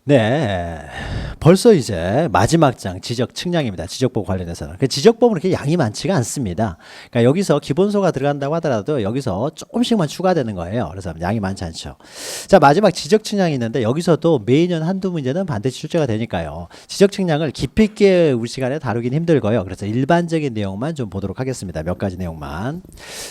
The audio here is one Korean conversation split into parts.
네. 벌써 이제 마지막 장 지적 측량입니다. 지적법 관련해서는. 그 지적법은 그렇게 양이 많지가 않습니다. 그러니까 여기서 기본소가 들어간다고 하더라도 여기서 조금씩만 추가되는 거예요. 그래서 양이 많지 않죠. 자, 마지막 지적 측량이 있는데 여기서도 매년 한두 문제는 반드시 출제가 되니까요. 지적 측량을 깊이 있게 우리 시간에 다루긴 힘들고요. 그래서 일반적인 내용만 좀 보도록 하겠습니다. 몇 가지 내용만.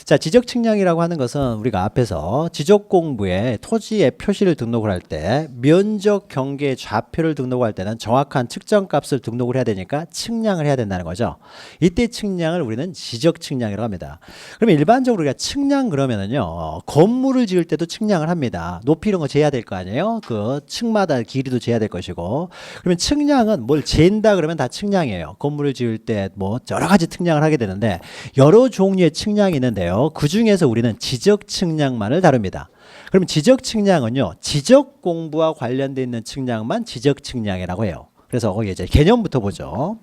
자, 지적 측량이라고 하는 것은 우리가 앞에서 지적 공부에 토지의 표시를 등록을 할 때 면적 경계 좌표를 등록할 때는 정확한 측정 값을 등록을 해야 되니까 측량을 해야 된다는 거죠. 이때 측량을 우리는 지적 측량이라고 합니다. 그러면 일반적으로 우리가 측량 그러면은요, 건물을 지을 때도 측량을 합니다. 높이 이런 거 재야 될 거 아니에요? 그 층마다 길이도 재야 될 것이고. 그러면 측량은 뭘 재인다 그러면 다 측량이에요. 건물을 지을 때 뭐 여러 가지 측량을 하게 되는데 여러 종류의 측량이 있는데요. 그 중에서 우리는 지적 측량만을 다룹니다. 그럼 지적 측량은요, 지적 공부와 관련되어 있는 측량만 지적 측량이라고 해요. 그래서 거기 이제 개념부터 보죠.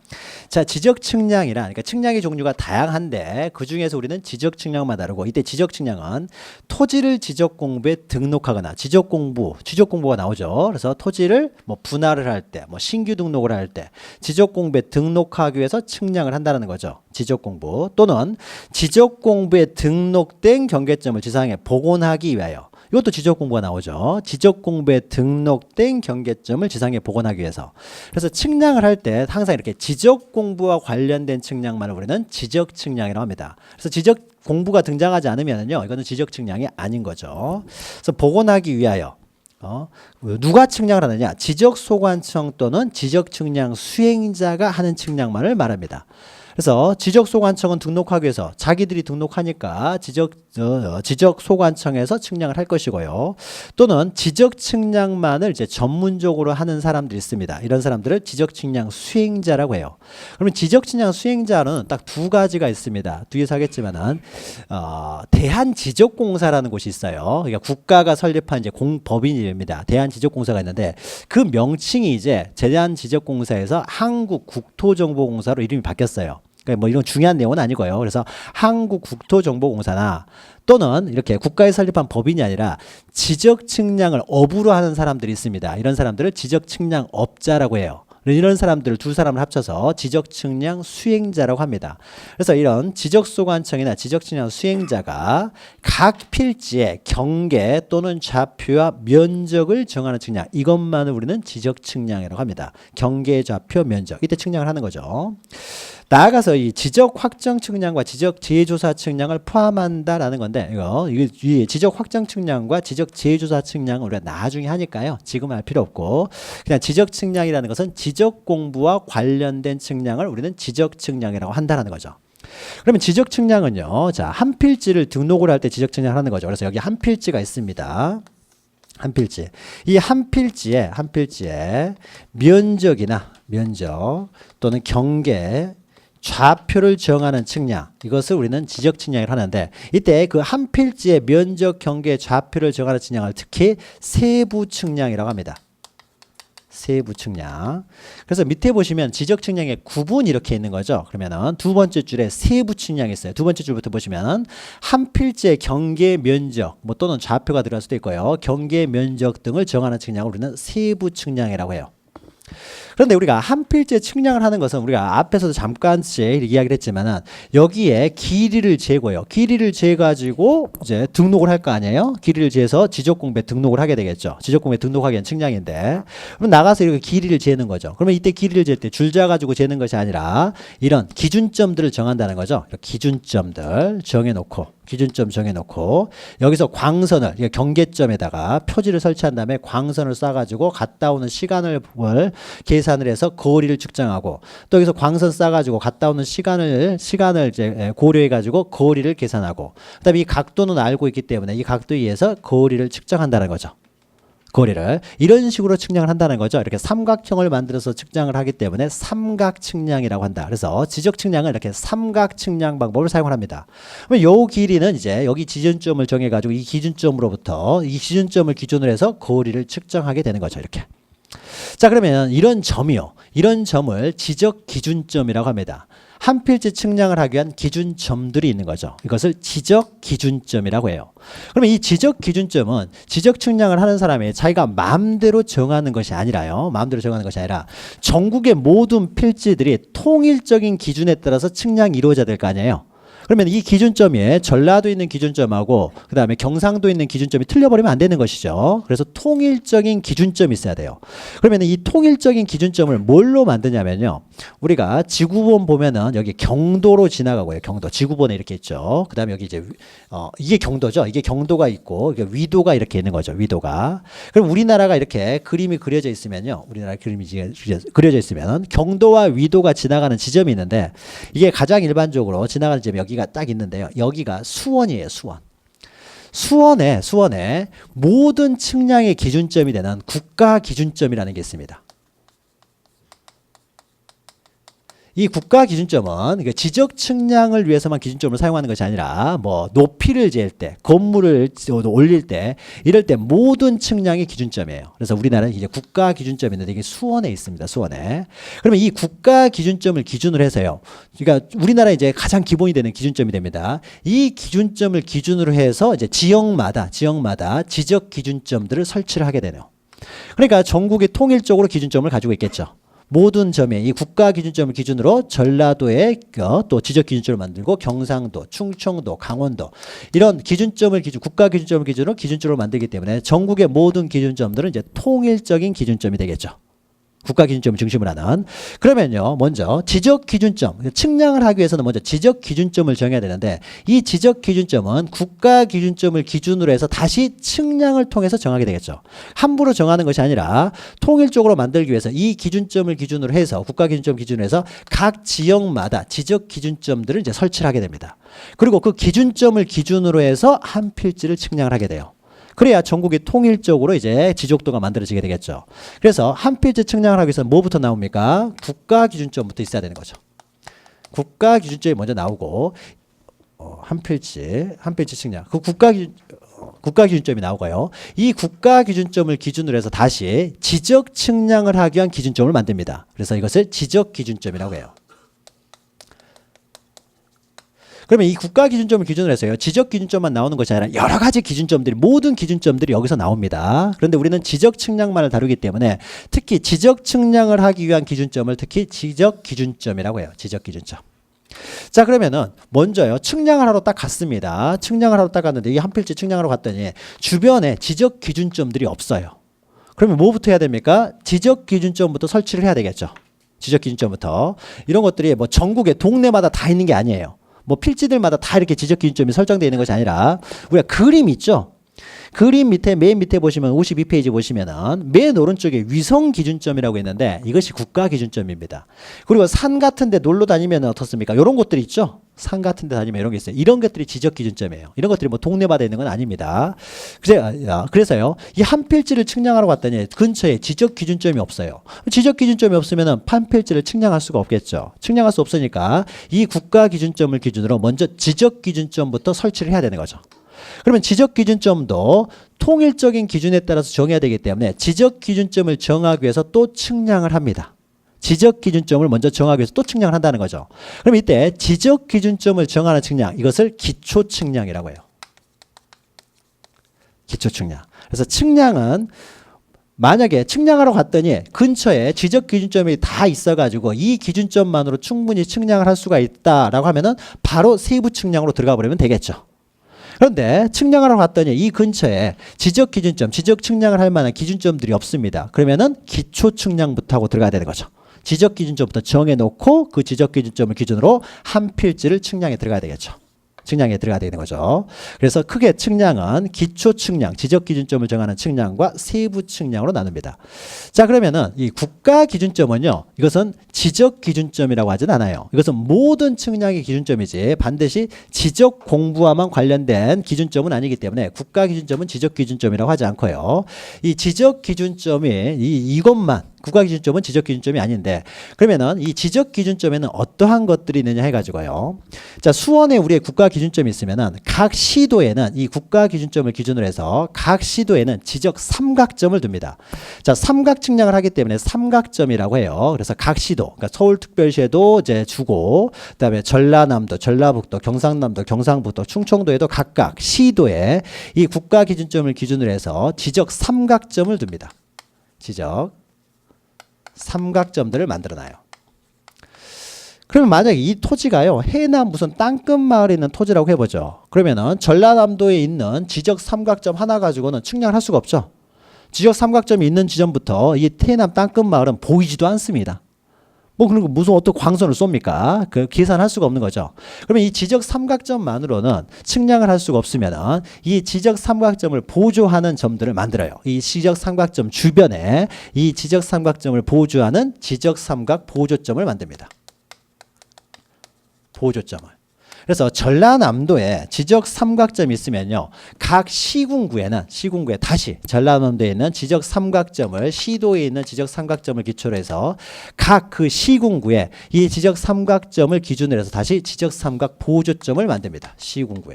자, 지적 측량이란, 그러니까 측량의 종류가 다양한데 그 중에서 우리는 지적 측량만 다루고, 이때 지적 측량은 토지를 지적 공부에 등록하거나 지적 공부가 나오죠. 그래서 토지를 뭐 분할을 할 때, 뭐 신규 등록을 할 때 지적 공부에 등록하기 위해서 측량을 한다는 거죠. 지적 공부 또는 지적 공부에 등록된 경계점을 지상에 복원하기 위하여. 이것도 지적 공부가 나오죠. 지적 공부에 등록된 경계점을 지상에 복원하기 위해서. 그래서 측량을 할 때 항상 이렇게 지적 공부와 관련된 측량만을 우리는 지적 측량이라고 합니다. 그래서 지적 공부가 등장하지 않으면요, 이거는 지적 측량이 아닌 거죠. 그래서 복원하기 위하여 누가 측량을 하느냐? 지적소관청 또는 지적측량 수행자가 하는 측량만을 말합니다. 그래서 지적소관청은 등록하기 위해서 자기들이 등록하니까 지적소관청에서 측량을 할 것이고요. 또는 지적측량만을 이제 전문적으로 하는 사람들이 있습니다. 이런 사람들을 지적측량 수행자라고 해요. 그러면 지적측량 수행자는 딱 두 가지가 있습니다. 뒤에서 하겠지만은 대한지적공사라는 곳이 있어요. 그러니까 국가가 설립한 이제 법인입니다. 대한지적공사가 있는데 그 명칭이 이제 대한지적공사에서 한국국토정보공사로 이름이 바뀌었어요. 그러니까 뭐 이런 중요한 내용은 아니고요. 그래서 한국국토정보공사나 또는 이렇게 국가에 설립한 법인이 아니라 지적 측량을 업으로 하는 사람들이 있습니다. 이런 사람들을 지적 측량업자라고 해요. 이런 사람들 두 사람을 합쳐서 지적 측량 수행자라고 합니다. 그래서 이런 지적소관청이나 지적 측량 수행자가 각 필지의 경계 또는 좌표와 면적을 정하는 측량, 이것만을 우리는 지적 측량이라고 합니다. 경계, 좌표, 면적, 이때 측량을 하는 거죠. 나아가서 이 지적 확정 측량과 지적 재조사 측량을 포함한다라는 건데, 이 지적 확정 측량과 지적 재조사 측량은 우리가 나중에 하니까요. 지금 할 필요 없고, 그냥 지적 측량이라는 것은 지적 공부와 관련된 측량을 우리는 지적 측량이라고 한다는 거죠. 그러면 지적 측량은요, 자, 한 필지를 등록을 할 때 지적 측량을 하는 거죠. 그래서 여기 한 필지가 있습니다. 한 필지. 이 한 필지에 면적 또는 경계, 좌표를 정하는 측량, 이것을 우리는 지적 측량을 하는데, 이때 그 한 필지의 면적, 경계, 좌표를 정하는 측량을 특히 세부 측량이라고 합니다. 세부 측량. 그래서 밑에 보시면 지적 측량의 구분 이렇게 있는 거죠. 그러면은 두 번째 줄에 세부 측량이 있어요. 두 번째 줄부터 보시면 한 필지의 경계, 면적, 뭐 또는 좌표가 들어갈 수도 있고요. 경계, 면적 등을 정하는 측량을 우리는 세부 측량이라고 해요. 그런데 우리가 한 필지에 측량을 하는 것은 우리가 앞에서도 잠깐씩 이야기를 했지만은 여기에 길이를 재고요. 길이를 재가지고 이제 등록을 할 거 아니에요? 길이를 재서 지적공부에 등록을 하게 되겠죠. 지적공부에 등록하기 위한 측량인데, 그럼 나가서 이렇게 길이를 재는 거죠. 그러면 이때 길이를 잴 때 줄자 가지고 재는 것이 아니라 이런 기준점들을 정한다는 거죠. 기준점들 정해놓고 여기서 광선을 경계점에다가 표지를 설치한 다음에 광선을 쏴가지고 갔다 오는 시간을 계산을 해서 거리를 측정하고, 또 여기서 광선 쏴가지고 갔다 오는 시간을 이제 고려해가지고 거리를 계산하고, 그다음에 이 각도는 알고 있기 때문에 이 각도에 의해서 거리를 측정한다는 거죠. 거리를 이런 식으로 측량을 한다는 거죠. 이렇게 삼각형을 만들어서 측량을 하기 때문에 삼각 측량이라고 한다. 그래서 지적 측량은 이렇게 삼각 측량 방법을 사용을 합니다. 그럼 요 길이는 이제 여기 지준점을 정해 가지고 이 기준점으로부터 이 기준점을 기준으로 해서 거리를 측정하게 되는 거죠. 이렇게. 자, 그러면 이런 점이요. 이런 점을 지적 기준점이라고 합니다. 한 필지 측량을 하기 위한 기준점들이 있는 거죠. 이것을 지적 기준점이라고 해요. 그러면 이 지적 기준점은 지적 측량을 하는 사람이 자기가 마음대로 정하는 것이 아니라요. 마음대로 정하는 것이 아니라 전국의 모든 필지들이 통일적인 기준에 따라서 측량이 이루어져야 될 거 아니에요. 그러면 이 기준점이 전라도에 있는 기준점하고 그 다음에 경상도에 있는 기준점이 틀려버리면 안 되는 것이죠. 그래서 통일적인 기준점이 있어야 돼요. 그러면 이 통일적인 기준점을 뭘로 만드냐면요. 우리가 지구본 보면은 여기 경도로 지나가고요. 경도. 지구본에 이렇게 있죠. 그 다음에 여기 이제 이게 경도죠. 이게 경도가 있고 이게 위도가 이렇게 있는 거죠. 위도가. 그럼 우리나라가 이렇게 그림이 그려져 있으면요. 우리나라 그림이 그려져 있으면 경도와 위도가 지나가는 지점이 있는데 이게 가장 일반적으로 지나가는 지점이 여기가 딱 있는데요. 여기가 수원이에요. 수원. 수원에 모든 측량의 기준점이 되는 국가 기준점이라는 게 있습니다. 이 국가 기준점은 지적 측량을 위해서만 기준점을 사용하는 것이 아니라 뭐 높이를 잴 때, 건물을 올릴 때 이럴 때 모든 측량이 기준점이에요. 그래서 우리나라는 이제 국가 기준점이 있는데 이게 수원에 있습니다. 수원에. 그러면 이 국가 기준점을 기준으로 해서요. 그러니까 우리나라 이제 가장 기본이 되는 기준점이 됩니다. 이 기준점을 기준으로 해서 이제 지역마다 지적 기준점들을 설치를 하게 되네요. 그러니까 전국이 통일적으로 기준점을 가지고 있겠죠. 모든 점에 이 국가 기준점을 기준으로 전라도에 또 지적 기준점을 만들고 경상도, 충청도, 강원도 이런 기준점을 국가 기준점을 기준으로 기준점을 만들기 때문에 전국의 모든 기준점들은 이제 통일적인 기준점이 되겠죠. 국가 기준점을 중심으로 하는. 그러면요, 먼저 지적 기준점, 측량을 하기 위해서는 먼저 지적 기준점을 정해야 되는데 이 지적 기준점은 국가 기준점을 기준으로 해서 다시 측량을 통해서 정하게 되겠죠. 함부로 정하는 것이 아니라 통일적으로 만들기 위해서 이 기준점을 기준으로 해서 국가 기준점 기준으로 해서 각 지역마다 지적 기준점들을 이제 설치를 하게 됩니다. 그리고 그 기준점을 기준으로 해서 한 필지를 측량을 하게 돼요. 그래야 전국이 통일적으로 이제 지적도가 만들어지게 되겠죠. 그래서 한 필지 측량을 하기 위해서 뭐부터 나옵니까? 국가 기준점부터 있어야 되는 거죠. 국가 기준점이 먼저 나오고 한 필지 측량. 그 국가 기준점이 나오고요. 이 국가 기준점을 기준으로 해서 다시 지적 측량을 하기 위한 기준점을 만듭니다. 그래서 이것을 지적 기준점이라고 해요. 그러면 이 국가 기준점을 기준으로 해서요. 지적 기준점만 나오는 것이 아니라 여러 가지 기준점들이 모든 기준점들이 여기서 나옵니다. 그런데 우리는 지적 측량만을 다루기 때문에 특히 지적 측량을 하기 위한 기준점을 특히 지적 기준점이라고 해요. 지적 기준점. 자, 그러면은 먼저요. 측량을 하러 딱 갔습니다. 측량을 하러 딱 갔는데 이 한 필지 측량하러 갔더니 주변에 지적 기준점들이 없어요. 그러면 뭐부터 해야 됩니까? 지적 기준점부터 설치를 해야 되겠죠. 지적 기준점부터. 이런 것들이 뭐 전국의 동네마다 다 있는 게 아니에요. 뭐 필지들마다 다 이렇게 지적 기준점이 설정되어 있는 것이 아니라 우리가 그림 있죠. 그림 밑에 맨 밑에 보시면 52페이지 보시면은 맨 오른쪽에 위성 기준점이라고 있는데 이것이 국가 기준점입니다. 그리고 산 같은 데 놀러 다니면 어떻습니까? 이런 곳들 있죠. 산 같은 데 다니면 이런 게 있어요. 이런 것들이 지적 기준점이에요. 이런 것들이 뭐 동네마다 있는 건 아닙니다. 그래서요. 이 한 필지를 측량하러 갔더니 근처에 지적 기준점이 없어요. 지적 기준점이 없으면 한 필지를 측량할 수가 없겠죠. 측량할 수 없으니까 이 국가 기준점을 기준으로 먼저 지적 기준점부터 설치를 해야 되는 거죠. 그러면 지적 기준점도 통일적인 기준에 따라서 정해야 되기 때문에 지적 기준점을 정하기 위해서 또 측량을 합니다. 지적 기준점을 먼저 정하기 위해서 또 측량을 한다는 거죠. 그럼 이때 지적 기준점을 정하는 측량, 이것을 기초 측량이라고 해요. 기초 측량. 그래서 측량은 만약에 측량하러 갔더니 근처에 지적 기준점이 다 있어가지고 이 기준점만으로 충분히 측량을 할 수가 있다라고 하면은 바로 세부 측량으로 들어가 버리면 되겠죠. 그런데 측량하러 갔더니 이 근처에 지적 기준점, 지적 측량을 할 만한 기준점들이 없습니다. 그러면은 기초 측량부터 하고 들어가야 되는 거죠. 지적 기준점부터 정해놓고 그 지적 기준점을 기준으로 한 필지를 측량에 들어가야 되겠죠. 측량에 들어가야 되는 거죠. 그래서 크게 측량은 기초 측량, 지적 기준점을 정하는 측량과 세부 측량으로 나눕니다. 자, 그러면은 이 국가 기준점은요, 이것은 지적 기준점이라고 하진 않아요. 이것은 모든 측량의 기준점이지 반드시 지적 공부와만 관련된 기준점은 아니기 때문에 국가 기준점은 지적 기준점이라고 하지 않고요. 이 지적 기준점이 이것만 국가 기준점은 지적 기준점이 아닌데 그러면은 이 지적 기준점에는 어떠한 것들이 있느냐 해가지고요. 자, 수원에 우리의 국가 기준점이 있으면은 각 시도에는 이 국가 기준점을 기준으로 해서 각 시도에는 지적 삼각점을 둡니다. 자, 삼각 측량을 하기 때문에 삼각점이라고 해요. 그래서 각 시도, 그러니까 서울특별시에도 이제 주고, 그다음에 전라남도, 전라북도, 경상남도, 경상북도, 충청도에도 각각 시도에 이 국가 기준점을 기준으로 해서 지적 삼각점을 둡니다. 지적 삼각점들을 만들어놔요. 그러면 만약에 이 토지가요, 해남 무슨 땅끝 마을에 있는 토지라고 해보죠. 그러면은 전라남도에 있는 지적 삼각점 하나 가지고는 측량을 할 수가 없죠. 지적 삼각점이 있는 지점부터 이 해남 땅끝 마을은 보이지도 않습니다. 뭐 그런 거 무슨 어떤 광선을 쏩니까? 그 계산할 수가 없는 거죠. 그러면 이 지적 삼각점만으로는 측량을 할 수가 없으면은 이 지적 삼각점을 보조하는 점들을 만들어요. 이 지적 삼각점 주변에 이 지적 삼각점을 보조하는 지적 삼각 보조점을 만듭니다. 보조점을. 그래서 전라남도에 지적 삼각점이 있으면요, 각 시군구에 다시 전라남도에 있는 지적 삼각점을 시도에 있는 지적 삼각점을 기초로 해서 각 그 시군구에 이 지적 삼각점을 기준으로 해서 다시 지적 삼각 보조점을 만듭니다. 시군구에.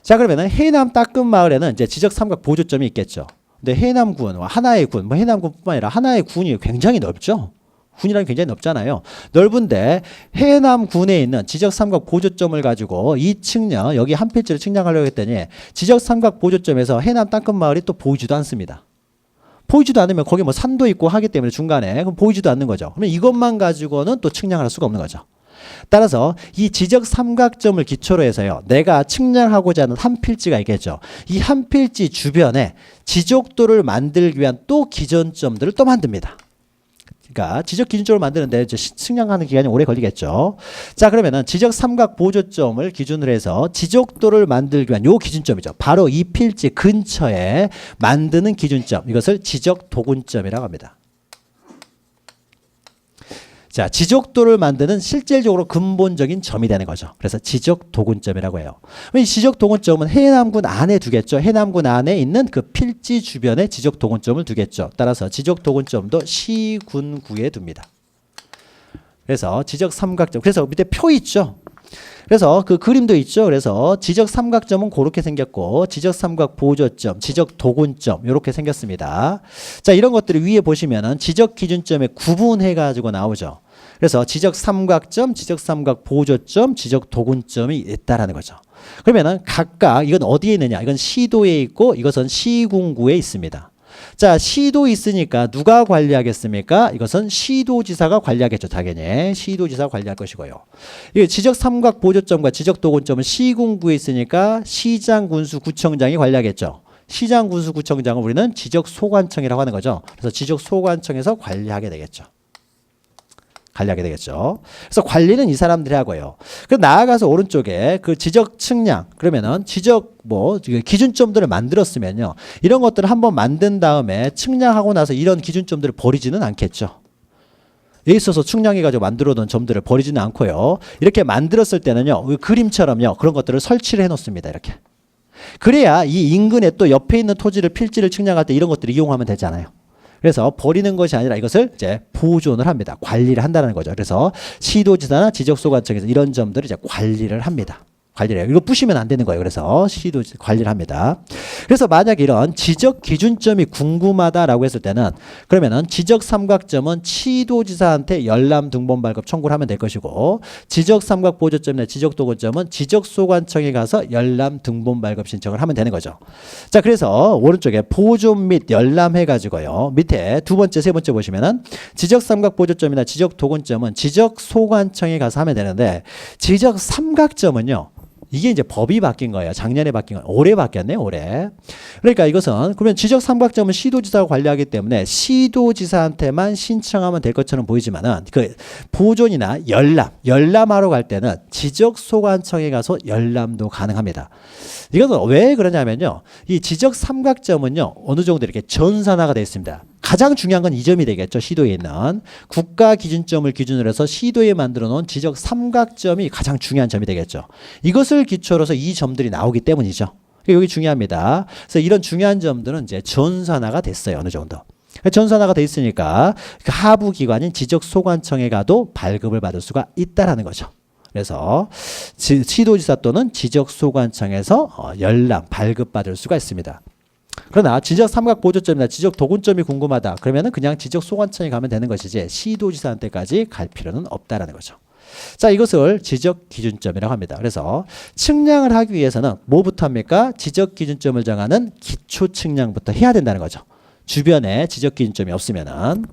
자, 그러면은 해남 따끔 마을에는 이제 지적 삼각 보조점이 있겠죠. 근데 해남군, 하나의 군, 뭐 해남군뿐만 아니라 하나의 군이 굉장히 넓죠. 군이라는 게 굉장히 넓잖아요. 넓은데 해남군에 있는 지적 삼각 보조점을 가지고 이 측량, 여기 한 필지를 측량하려고 했더니 지적 삼각 보조점에서 해남 땅끝 마을이 또 보이지도 않습니다. 보이지도 않으면 거기 뭐 산도 있고 하기 때문에 중간에 그럼 보이지도 않는 거죠. 그러면 이것만 가지고는 또 측량을 할 수가 없는 거죠. 따라서 이 지적 삼각점을 기초로 해서요, 내가 측량하고자 하는 한 필지가 있겠죠. 이 한 필지 주변에 지적도를 만들기 위한 또 기준점들을 또 만듭니다. 그러니까 지적 기준점을 만드는데 이제 측량하는 기간이 오래 걸리겠죠. 자, 그러면은 지적 삼각 보조점을 기준으로 해서 지적도를 만들기 위한 요 기준점이죠. 바로 이 필지 근처에 만드는 기준점. 이것을 지적 도군점이라고 합니다. 자, 지적도를 만드는 실질적으로 근본적인 점이 되는 거죠. 그래서 지적 도군점이라고 해요. 이 지적 도군점은 해남군 안에 두겠죠. 해남군 안에 있는 그 필지 주변에 지적 도군점을 두겠죠. 따라서 지적 도군점도 시군구에 둡니다. 그래서 지적 삼각점. 그래서 밑에 표 있죠. 그래서 그 그림도 있죠. 그래서 지적 삼각점은 그렇게 생겼고 지적 삼각 보조점, 지적 도군점 이렇게 생겼습니다. 자, 이런 것들을 위에 보시면은 지적 기준점에 구분해 가지고 나오죠. 그래서 지적 삼각점, 지적 삼각 보조점, 지적 도군점이 있다라는 거죠. 그러면은 각각 이건 어디에 있느냐? 이건 시도에 있고 이것은 시군구에 있습니다. 자, 시도 있으니까 누가 관리하겠습니까? 이것은 시도지사가 관리하겠죠. 당연히 시도지사가 관리할 것이고요. 이 지적 삼각 보조점과 지적 도군점은 시군구에 있으니까 시장, 군수, 구청장이 관리하겠죠. 시장, 군수, 구청장을 우리는 지적 소관청이라고 하는 거죠. 그래서 지적 소관청에서 관리하게 되겠죠. 그래서 관리는 이 사람들이 하고요. 그럼 나아가서 오른쪽에 그 지적 측량, 그러면은 지적 기준점들을 만들었으면요, 이런 것들을 한번 만든 다음에 측량하고 나서 이런 기준점들을 버리지는 않겠죠. 에 있어서 측량해가지고 만들어둔 점들을 버리지는 않고요. 이렇게 만들었을 때는요, 그림처럼요, 그런 것들을 설치를 해놓습니다. 이렇게. 그래야 이 인근에 또 옆에 있는 토지를 필지를 측량할 때 이런 것들을 이용하면 되잖아요. 그래서 버리는 것이 아니라 이것을 이제 보존을 합니다. 관리를 한다는 거죠. 그래서 시도지사나 지적소관청에서 이런 점들을 이제 관리를 합니다. 관리를 해요. 이거 부시면 안 되는 거예요. 그래서 시도 관리를 합니다. 그래서 만약 이런 지적 기준점이 궁금하다라고 했을 때는 그러면은 지적 삼각점은 시도지사한테 열람 등본 발급 청구를 하면 될 것이고 지적 삼각 보조점이나 지적 도군점은 지적 소관청에 가서 열람 등본 발급 신청을 하면 되는 거죠. 자, 그래서 오른쪽에 보존 및 열람 해가지고요. 밑에 두 번째, 세 번째 보시면은 지적 삼각 보조점이나 지적 도군점은 지적 소관청에 가서 하면 되는데 지적 삼각점은요. 이게 이제 법이 바뀐 거예요. 작년에 바뀐 거예요. 올해 바뀌었네, 올해. 그러니까 이것은 그러면 지적 삼각점은 시도지사가 관리하기 때문에 시도지사한테만 신청하면 될 것처럼 보이지만은 그 보존이나 열람하러 갈 때는 지적 소관청에 가서 열람도 가능합니다. 이것은 왜 그러냐면요. 이 지적 삼각점은요, 어느 정도 이렇게 전산화가 되어 있습니다. 가장 중요한 건 이 점이 되겠죠. 시도에 있는 국가 기준점을 기준으로 해서 시도에 만들어 놓은 지적 삼각점이 가장 중요한 점이 되겠죠. 이것을 기초로 해서 이 점들이 나오기 때문이죠. 여기 중요합니다. 그래서 이런 중요한 점들은 이제 전산화가 됐어요. 어느 정도. 전산화가 돼 있으니까 그 하부 기관인 지적소관청에 가도 발급을 받을 수가 있다라는 거죠. 그래서 시도지사 또는 지적소관청에서 열람, 발급받을 수가 있습니다. 그러나 지적 삼각보조점이나 지적 도군점이 궁금하다. 그러면은 그냥 지적소관청에 가면 되는 것이지 시도지사한테까지 갈 필요는 없다라는 거죠. 자, 이것을 지적기준점이라고 합니다. 그래서 측량을 하기 위해서는 뭐부터 합니까? 지적기준점을 정하는 기초측량부터 해야 된다는 거죠. 주변에 지적기준점이 없으면은.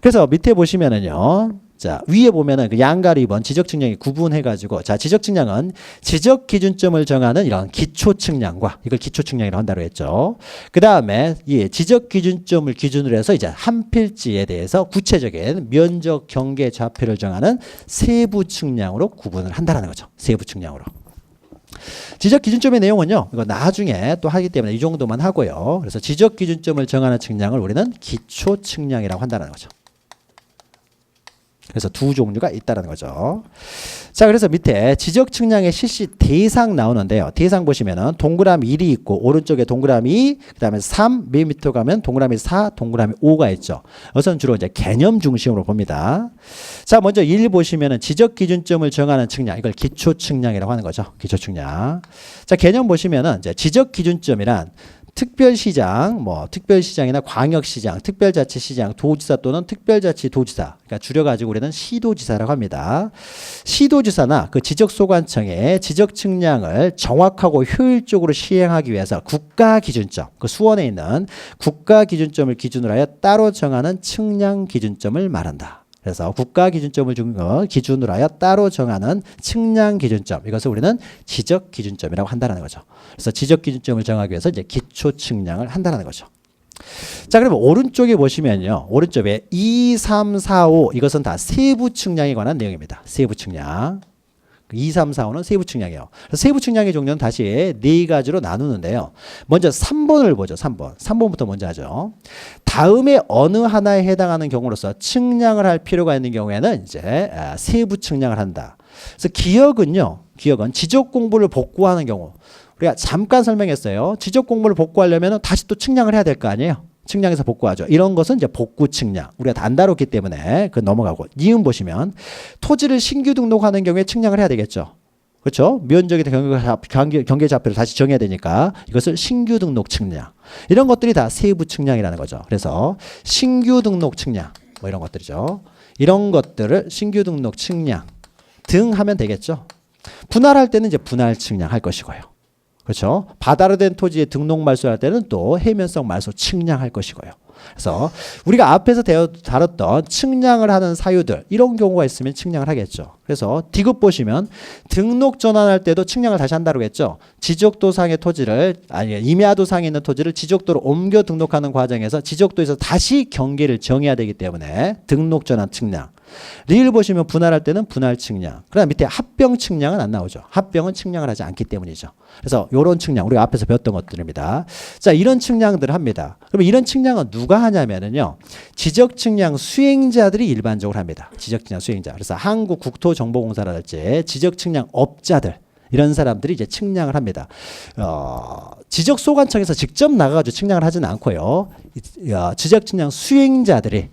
그래서 밑에 보시면은요. 자, 위에 보면은 그 양가로 2번 지적측량이 구분해가지고, 자, 지적측량은 지적기준점을 정하는 이런 기초측량과, 이걸 기초측량이라고 한다고 했죠. 그 다음에 이 지적기준점을 기준으로 해서 이제 한 필지에 대해서 구체적인 면적 경계 좌표를 정하는 세부측량으로 구분을 한다는 거죠. 세부측량으로. 지적기준점의 내용은요, 이거 나중에 또 하기 때문에 이 정도만 하고요. 그래서 지적기준점을 정하는 측량을 우리는 기초측량이라고 한다는 거죠. 그래서 두 종류가 있다는 거죠. 자, 그래서 밑에 지적 측량의 실시 대상 나오는데요. 대상 보시면은 동그라미 1이 있고 오른쪽에 동그라미 2, 그다음에 3, 맨 밑으로 가면 동그라미 4, 동그라미 5가 있죠. 이것은 주로 이제 개념 중심으로 봅니다. 자, 먼저 1 보시면은 지적 기준점을 정하는 측량, 이걸 기초 측량이라고 하는 거죠. 기초 측량. 자, 개념 보시면은 이제 지적 기준점이란 특별시장, 특별시장이나 광역시장, 특별자치시장, 도지사 또는 특별자치도지사, 그러니까 줄여가지고 우리는 시도지사라고 합니다. 시도지사나 그 지적소관청의 지적측량을 정확하고 효율적으로 시행하기 위해서 국가기준점, 그 수원에 있는 국가기준점을 기준으로 하여 따로 정하는 측량기준점을 말한다. 그래서 국가기준점을 기준으로 하여 따로 정하는 측량기준점, 이것을 우리는 지적기준점이라고 한다는 거죠. 그래서 지적기준점을 정하기 위해서 이제 기초측량을 한다는 거죠. 자, 그러면 오른쪽에 보시면요, 오른쪽에 2, 3, 4, 5 이것은 다 세부측량에 관한 내용입니다. 세부측량. 2, 3, 4, 5는 세부측량이에요. 세부측량의 종류는 다시 네 가지로 나누는데요. 먼저 3번을 보죠. 3번. 3번부터 먼저 하죠. 다음에 어느 하나에 해당하는 경우로서 측량을 할 필요가 있는 경우에는 이제 세부측량을 한다. 그래서 기억은 지적 공부를 복구하는 경우. 우리가 잠깐 설명했어요. 지적 공부를 복구하려면 다시 또 측량을 해야 될 거 아니에요. 측량해서 복구하죠. 이런 것은 이제 복구 측량. 우리가 다 안 다뤘기 때문에 그 넘어가고. 니은 보시면 토지를 신규 등록하는 경우에 측량을 해야 되겠죠. 그렇죠? 면적에 경계 좌표를 다시 정해야 되니까 이것을 신규 등록 측량. 이런 것들이 다 세부 측량이라는 거죠. 그래서 신규 등록 측량 이런 것들이죠. 이런 것들을 신규 등록 측량 등 하면 되겠죠. 분할할 때는 이제 분할 측량 할 것이고요. 그렇죠? 바다로 된 토지에 등록 말소할 때는 또 해면성 말소 측량할 것이고요. 그래서 우리가 앞에서 다뤘던 측량을 하는 사유들 이런 경우가 있으면 측량을 하겠죠. 그래서 디귿 보시면 등록 전환할 때도 측량을 다시 한다고 했죠. 지적도상의 토지를 임야도상에 있는 토지를 지적도로 옮겨 등록하는 과정에서 지적도에서 다시 경계를 정해야 되기 때문에 등록 전환 측량. 리을 보시면 분할할 때는 분할 측량. 그러나 밑에 합병 측량은 안 나오죠. 합병은 측량을 하지 않기 때문이죠. 그래서 이런 측량 우리가 앞에서 배웠던 것들입니다. 자, 이런 측량들을 합니다. 그러면 이런 측량은 누가 하냐면은요, 지적 측량 수행자들이 일반적으로 합니다. 지적 측량 수행자. 그래서 한국국토정보공사라든지 지적 측량 업자들 이런 사람들이 이제 측량을 합니다. 지적소관청에서 직접 나가가지고 측량을 하지는 않고요. 지적 측량 수행자들이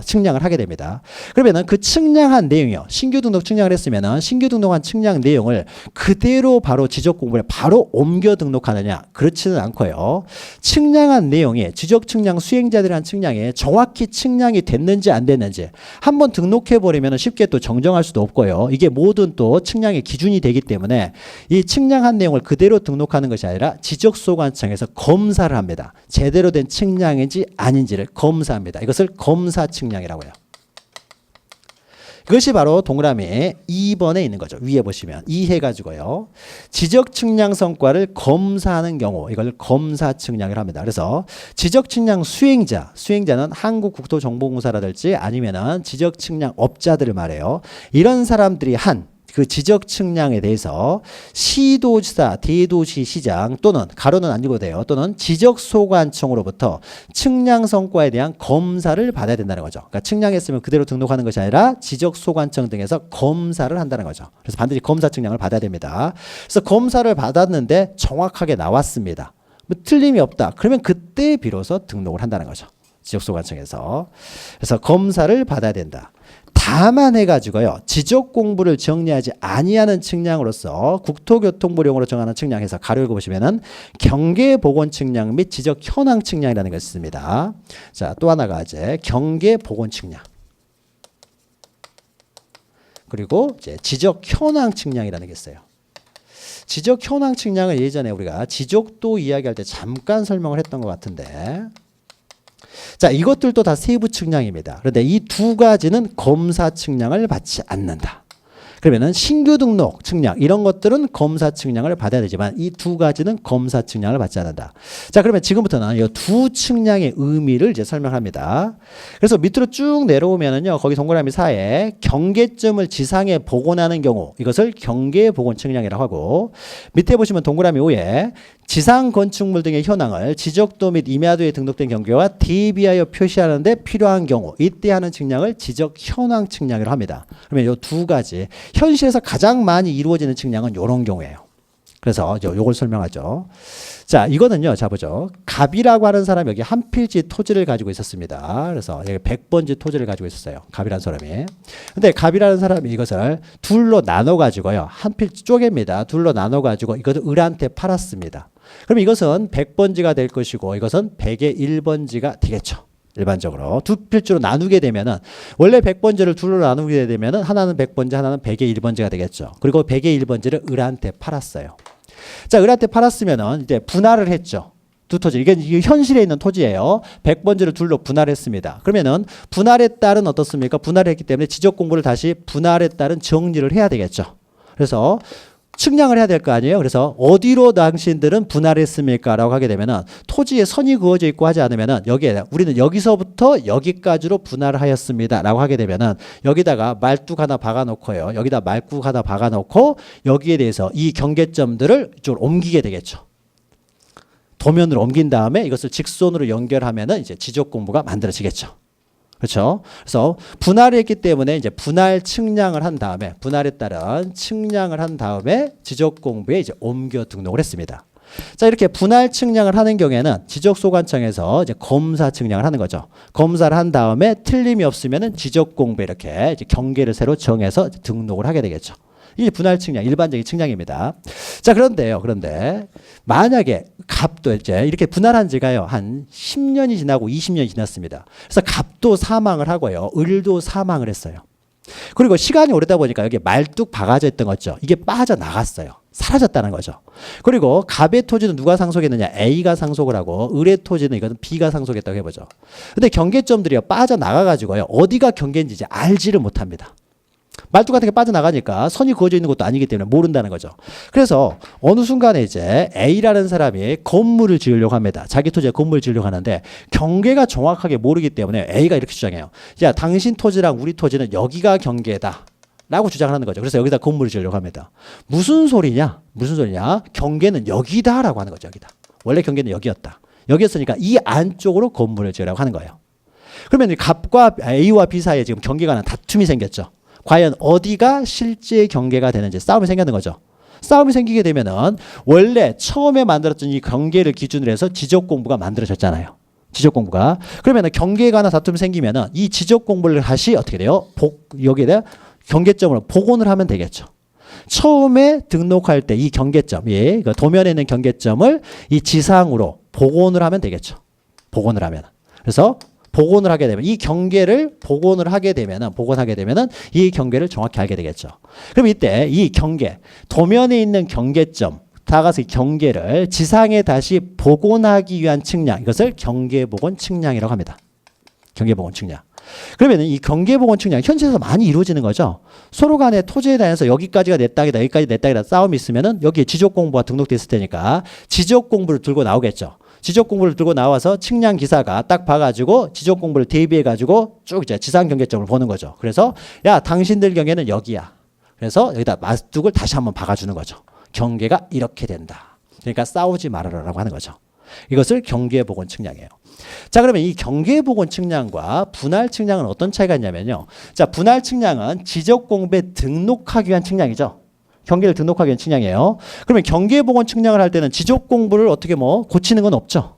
측량을 하게 됩니다. 그러면은 그 측량한 내용이요. 신규 등록 측량을 했으면은 신규 등록한 측량 내용을 그대로 바로 지적 공부에 바로 옮겨 등록하느냐? 그렇지는 않고요. 측량한 내용이 지적 측량 수행자들이란 측량에 정확히 측량이 됐는지 안 됐는지 한번 등록해 버리면은 쉽게 또 정정할 수도 없고요. 이게 모든 또 측량의 기준이 되기 때문에 이 측량한 내용을 그대로 등록하는 것이 아니라 지적소관청에서 검사를 합니다. 제대로 된 측량인지 아닌지를 검사합니다. 이것을 검사 측량이라고 해요. 그것이 바로 동그라미 2번에 있는 거죠. 위에 보시면 2 해가지고요. 지적 측량 성과를 검사하는 경우 이걸 검사 측량이라고 합니다. 그래서 지적 측량 수행자는 한국국토정보공사라든지 아니면은 지적 측량 업자들을 말해요. 이런 사람들이 한 그 지적 측량에 대해서 시도지사, 대도시시장 또는 가로는 안 읽어도 돼요. 또는 지적소관청으로부터 측량 성과에 대한 검사를 받아야 된다는 거죠. 그러니까 측량했으면 그대로 등록하는 것이 아니라 지적소관청 등에서 검사를 한다는 거죠. 그래서 반드시 검사 측량을 받아야 됩니다. 그래서 검사를 받았는데 정확하게 나왔습니다. 뭐 틀림이 없다. 그러면 그때 비로소 등록을 한다는 거죠. 지적소관청에서. 그래서 검사를 받아야 된다. 다만 해가지고요. 지적 공부를 정리하지 아니하는 측량으로서 국토교통부령으로 정하는 측량에서 가로 읽어보시면은 경계보건 측량 및 지적 현황 측량이라는 것이 있습니다. 자, 또 하나가 이제 경계보건 측량. 그리고 이제 지적 현황 측량이라는 게 있어요. 지적 현황 측량을 예전에 우리가 지적도 이야기할 때 잠깐 설명을 했던 것 같은데, 자, 이것들도 다 세부 측량입니다. 그런데 이 두 가지는 검사 측량을 받지 않는다. 그러면은 신규 등록 측량 이런 것들은 검사 측량을 받아야 되지만 이 두 가지는 검사 측량을 받지 않는다. 자, 그러면 지금부터는 이 두 측량의 의미를 이제 설명합니다. 그래서 밑으로 쭉 내려오면은요, 거기 동그라미 4에 경계점을 지상에 복원하는 경우 이것을 경계복원 측량이라고 하고, 밑에 보시면 동그라미 5에 지상 건축물 등의 현황을 지적도 및 임야도에 등록된 경계와 대비하여 표시하는 데 필요한 경우 이때 하는 측량을 지적 현황 측량이라고 합니다. 그러면 이 두 가지 현실에서 가장 많이 이루어지는 측량은 이런 경우예요. 그래서 요걸 설명하죠. 자, 이거는요. 자, 보죠. 갑이라고 하는 사람이 여기 한 필지 토지를 가지고 있었습니다. 그래서 여기 100번지 토지를 가지고 있었어요. 갑이라는 사람이. 근데 갑이라는 사람이 이것을 둘로 나눠 가지고요. 한 필지 쪼개입니다. 둘로 나눠 가지고 이것을 을한테 팔았습니다. 그럼 이것은 100번지가 될 것이고 이것은 100의 1번지가 되겠죠. 일반적으로 두 필지로 나누게 되면은 원래 100번지를 둘로 나누게 되면은 하나는 100번지 하나는 100의 1번지가 되겠죠. 그리고 100의 1번지를 을한테 팔았어요. 자, 을한테 팔았으면은 이제 분할을 했죠. 두 토지. 이게 현실에 있는 토지예요. 100번지를 둘로 분할했습니다. 그러면은 분할에 따른 어떻습니까? 분할했기 때문에 지적 공부를 다시 분할에 따른 정리를 해야 되겠죠. 그래서 측량을 해야 될 거 아니에요. 그래서 어디로 당신들은 분할했습니까? 라고 하게 되면은 토지에 선이 그어져 있고 하지 않으면은 여기에 우리는 여기서부터 여기까지로 분할을 하였습니다. 라고 하게 되면은 여기다가 말뚝 하나 박아 놓고요. 여기다 말뚝 하나 박아 놓고 여기에 대해서 이 경계점들을 이쪽으로 옮기게 되겠죠. 도면으로 옮긴 다음에 이것을 직선으로 연결하면은 이제 지적 공부가 만들어지겠죠. 그렇죠? 그래서 분할을 했기 때문에 이제 분할 측량을 한 다음에 분할에 따른 측량을 한 다음에 지적 공부에 이제 옮겨 등록을 했습니다. 자, 이렇게 분할 측량을 하는 경우에는 지적소관청에서 이제 검사 측량을 하는 거죠. 검사를 한 다음에 틀림이 없으면은 지적 공부에 이렇게 이제 경계를 새로 정해서 등록을 하게 되겠죠. 이 분할 측량, 일반적인 측량입니다. 자, 그런데 만약에 갑도 이제 이렇게 분할한 지가요, 한 10년이 지나고 20년이 지났습니다. 그래서 갑도 사망을 하고요, 을도 사망을 했어요. 그리고 시간이 오르다 보니까 여기 말뚝 박아져 있던 거죠. 이게 빠져나갔어요. 사라졌다는 거죠. 그리고 갑의 토지는 누가 상속했느냐? A가 상속을 하고 을의 토지는 이거는 B가 상속했다고 해보죠. 근데 경계점들이 빠져나가가지고요, 어디가 경계인지 이제 알지를 못합니다. 말뚝 같은 게 빠져나가니까 선이 그어져 있는 것도 아니기 때문에 모른다는 거죠. 그래서 어느 순간에 이제 A라는 사람이 건물을 지으려고 합니다. 자기 토지에 건물을 지으려고 하는데 경계가 정확하게 모르기 때문에 A가 이렇게 주장해요. 야, 당신 토지랑 우리 토지는 여기가 경계다 라고 주장을 하는 거죠. 그래서 여기다 건물을 지으려고 합니다. 무슨 소리냐? 경계는 여기다 라고 하는 거죠. 여기다. 원래 경계는 여기였다. 여기였으니까 이 안쪽으로 건물을 지으려고 하는 거예요. 그러면 갑과 A와 B 사이에 지금 경계가 하나 다툼이 생겼죠. 과연 어디가 실제 경계가 되는지 싸움이 생기는 거죠. 싸움이 생기게 되면은 원래 처음에 만들었던 이 경계를 기준으로 해서 지적 공부가 만들어졌잖아요. 지적 공부가. 그러면은 경계가 하나 다툼이 생기면은 이 지적 공부를 다시 어떻게 돼요? 여기에다 경계점으로 복원을 하면 되겠죠. 처음에 등록할 때 이 경계점, 도면에 있는 경계점을 이 지상으로 복원을 하면 되겠죠. 복원을 하면. 그래서 복원을 하게 되면 이 경계를 복원하게 되면은 이 경계를 정확히 알게 되겠죠. 그럼 이때 이 경계, 도면에 있는 경계점, 다가서 이 경계를 지상에 다시 복원하기 위한 측량, 이것을 경계복원 측량이라고 합니다. 경계복원 측량. 그러면 이 경계복원 측량 현실에서 많이 이루어지는 거죠. 서로 간에 토지에 대해서 여기까지가 내 땅이다, 여기까지 내 땅이다 싸움이 있으면은 여기에 지적 공부가 등록됐을 테니까 지적 공부를 들고 나오겠죠. 지적 공부를 들고 나와서 측량 기사가 딱 봐가지고 지적 공부를 대비해가지고 쭉 이제 지상 경계점을 보는 거죠. 그래서 야, 당신들 경계는 여기야. 그래서 여기다 마스뚝을 다시 한번 박아주는 거죠. 경계가 이렇게 된다. 그러니까 싸우지 말아라라고 하는 거죠. 이것을 경계복원 측량이에요. 자, 그러면 이 경계복원 측량과 분할 측량은 어떤 차이가 있냐면요. 자, 분할 측량은 지적 공부에 등록하기 위한 측량이죠. 경계를 등록하기 위한 측량이에요. 그러면 경계복원 측량을 할 때는 지적 공부를 어떻게 고치는 건 없죠.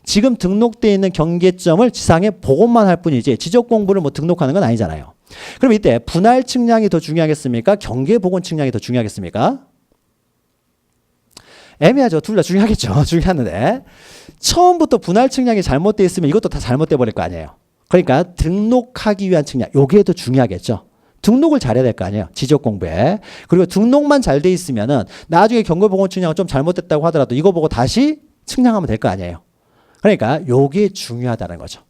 지금 등록되어 있는 경계점을 지상에 보고만 할 뿐이지 지적 공부를 뭐 등록하는 건 아니잖아요. 그럼 이때 분할 측량이 더 중요하겠습니까? 경계 복원 측량이 더 중요하겠습니까? 애매하죠. 둘 다 중요하겠죠. 중요한데 처음부터 분할 측량이 잘못되어 있으면 이것도 다 잘못돼 버릴 거 아니에요. 그러니까 등록하기 위한 측량, 요게 더 중요하겠죠. 등록을 잘해야 될 거 아니에요. 지적 공부에. 그리고 등록만 잘 돼 있으면은 나중에 경계보건 측량은 좀 잘못됐다고 하더라도 이거 보고 다시 측량하면 될 거 아니에요. 그러니까 요게 중요하다는 거죠.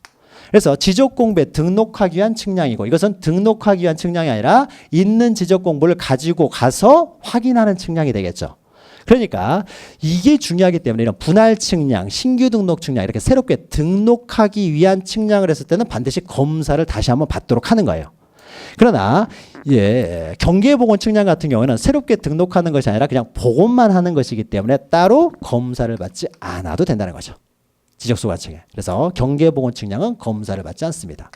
그래서 지적 공부에 등록하기 위한 측량이고 이것은 등록하기 위한 측량이 아니라 있는 지적 공부를 가지고 가서 확인하는 측량이 되겠죠. 그러니까 이게 중요하기 때문에 이런 분할 측량, 신규 등록 측량 이렇게 새롭게 등록하기 위한 측량을 했을 때는 반드시 검사를 다시 한번 받도록 하는 거예요. 그러나 경계보건 측량 같은 경우에는 새롭게 등록하는 것이 아니라 그냥 복원만 하는 것이기 때문에 따로 검사를 받지 않아도 된다는 거죠. 지적소관 측에. 그래서 경계보건 측량은 검사를 받지 않습니다.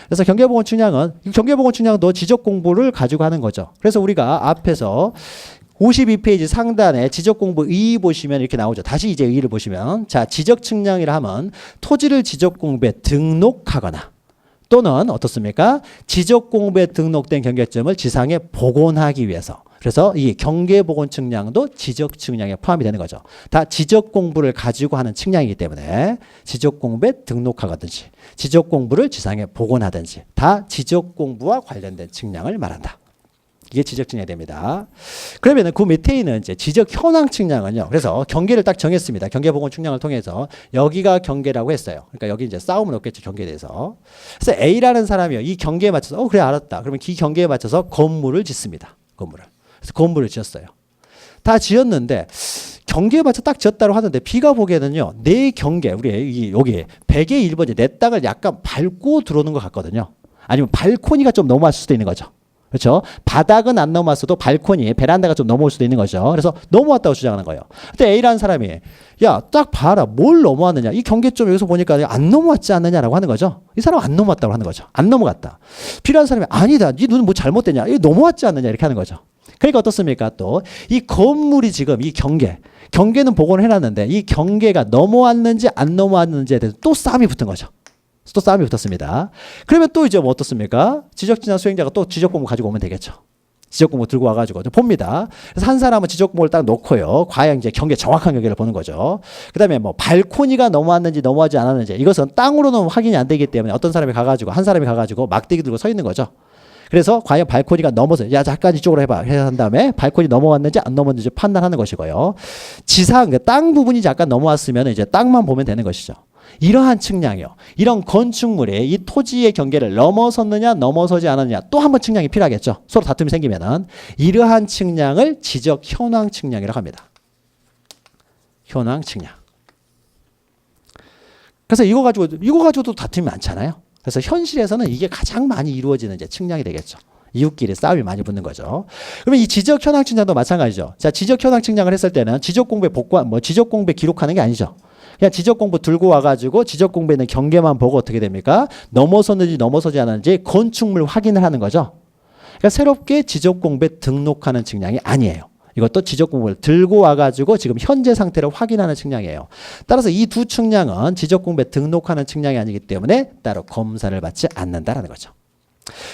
그래서 경계보건 측량도 지적 공부를 가지고 하는 거죠. 그래서 우리가 앞에서 52페이지 상단에 지적공부 의 보시면 이렇게 나오죠. 다시 이제 의를 보시면 자 지적 측량이라 하면 토지를 지적공부에 등록하거나 또는 어떻습니까? 지적공부에 등록된 경계점을 지상에 복원하기 위해서. 그래서 이 경계복원 측량도 지적 측량에 포함이 되는 거죠. 다 지적 공부를 가지고 하는 측량이기 때문에 지적 공부에 등록하든지 지적 공부를 지상에 복원하든지 다 지적 공부와 관련된 측량을 말한다. 이게 지적 측량이 됩니다. 그러면은 그 밑에 있는 이제 지적 현황 측량은요. 그래서 경계를 딱 정했습니다. 경계복원 측량을 통해서 여기가 경계라고 했어요. 그러니까 여기 이제 싸움은 없겠죠. 경계에 대해서. 그래서 A라는 사람이요. 이 경계에 맞춰서 그래 알았다. 그러면 이 경계에 맞춰서 건물을 짓습니다. 건물을. 그래서 건물을 지었어요. 다 지었는데 경계에 맞춰 딱 지었다고 하는데 B가 보기에는요. 내 경계 우리 여기 100의 1번이 내 땅을 약간 밟고 들어오는 것 같거든요. 아니면 발코니가 좀 넘어왔을 수도 있는 거죠. 그렇죠? 바닥은 안 넘어왔어도 발코니, 베란다가 좀 넘어올 수도 있는 거죠. 그래서 넘어왔다고 주장하는 거예요. 근데 A라는 사람이 야, 딱 봐라. 뭘 넘어왔느냐. 이 경계점 여기서 보니까 안 넘어왔지 않느냐라고 하는 거죠. 이 사람은 안 넘어왔다고 하는 거죠. 안 넘어갔다. B라는 사람이 아니다. 네 눈은 뭐 잘못됐냐. 이거 넘어왔지 않느냐 이렇게 하는 거죠. 그러니까 어떻습니까? 또 이 건물이 지금 이 경계는 복원을 해놨는데 이 경계가 넘어왔는지 안 넘어왔는지에 대해서 또 싸움이 붙은 거죠. 또 싸움이 붙었습니다. 그러면 또 이제 뭐 어떻습니까? 지적진단 수행자가 또 지적공부 가지고 오면 되겠죠. 지적공부 들고 와가지고 봅니다. 그래서 한 사람은 지적공부를 딱 놓고요. 과연 이제 정확한 경계를 보는 거죠. 그 다음에 뭐 발코니가 넘어왔는지 넘어가지 않았는지 이것은 땅으로는 확인이 안 되기 때문에 한 사람이 가가지고 막대기 들고 서 있는 거죠. 그래서 과연 발코니가 넘어서 야 잠깐 이쪽으로 해봐 해서 한 다음에 발코니 넘어왔는지 안 넘어왔는지 판단하는 것이고요. 지상 땅 부분이 잠깐 넘어왔으면 이제 땅만 보면 되는 것이죠. 이러한 측량이요. 이런 건축물이 이 토지의 경계를 넘어섰느냐 넘어서지 않았느냐 또 한 번 측량이 필요하겠죠. 서로 다툼이 생기면은 이러한 측량을 지적 현황 측량이라고 합니다. 현황 측량. 그래서 이거 가지고도 다툼이 많잖아요. 그래서 현실에서는 이게 가장 많이 이루어지는 이제 측량이 되겠죠. 이웃끼리 싸움이 많이 붙는 거죠. 그러면 이 지적 현황 측량도 마찬가지죠. 자, 지적 현황 측량을 했을 때는 지적 공부에 지적 공부에 기록하는 게 아니죠. 그냥 지적 공부 들고 와가지고 지적 공부에 있는 경계만 보고 어떻게 됩니까? 넘어섰는지 넘어서지 않았는지 건축물 확인을 하는 거죠. 그러니까 새롭게 지적 공부에 등록하는 측량이 아니에요. 이것도 지적 공부를 들고 와가지고 지금 현재 상태를 확인하는 측량이에요. 따라서 이 두 측량은 지적 공부에 등록하는 측량이 아니기 때문에 따로 검사를 받지 않는다라는 거죠.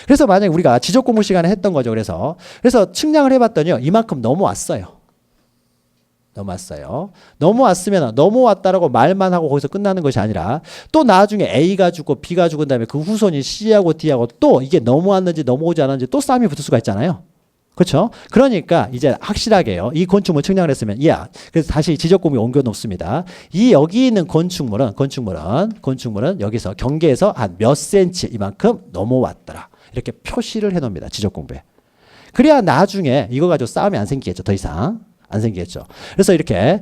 그래서 만약에 우리가 지적 공부 시간에 했던 거죠. 그래서 측량을 해봤더니요. 이만큼 넘어왔어요. 넘어왔으면 넘어왔다라고 말만 하고 거기서 끝나는 것이 아니라 또 나중에 A가 죽고 B가 죽은 다음에 그 후손이 C하고 D하고 또 이게 넘어왔는지 넘어오지 않았는지 또 싸움이 붙을 수가 있잖아요. 그렇죠? 그러니까 이제 확실하게요. 이 건축물 측량을 했으면 그래서 다시 지적 공부에 옮겨 놓습니다. 여기 있는 건축물은 여기서 경계에서 한 몇 센치 이만큼 넘어왔더라. 이렇게 표시를 해 놓습니다. 지적 공부에. 그래야 나중에 이거 가지고 싸움이 안 생기겠죠. 더 이상. 안 생기겠죠. 그래서 이렇게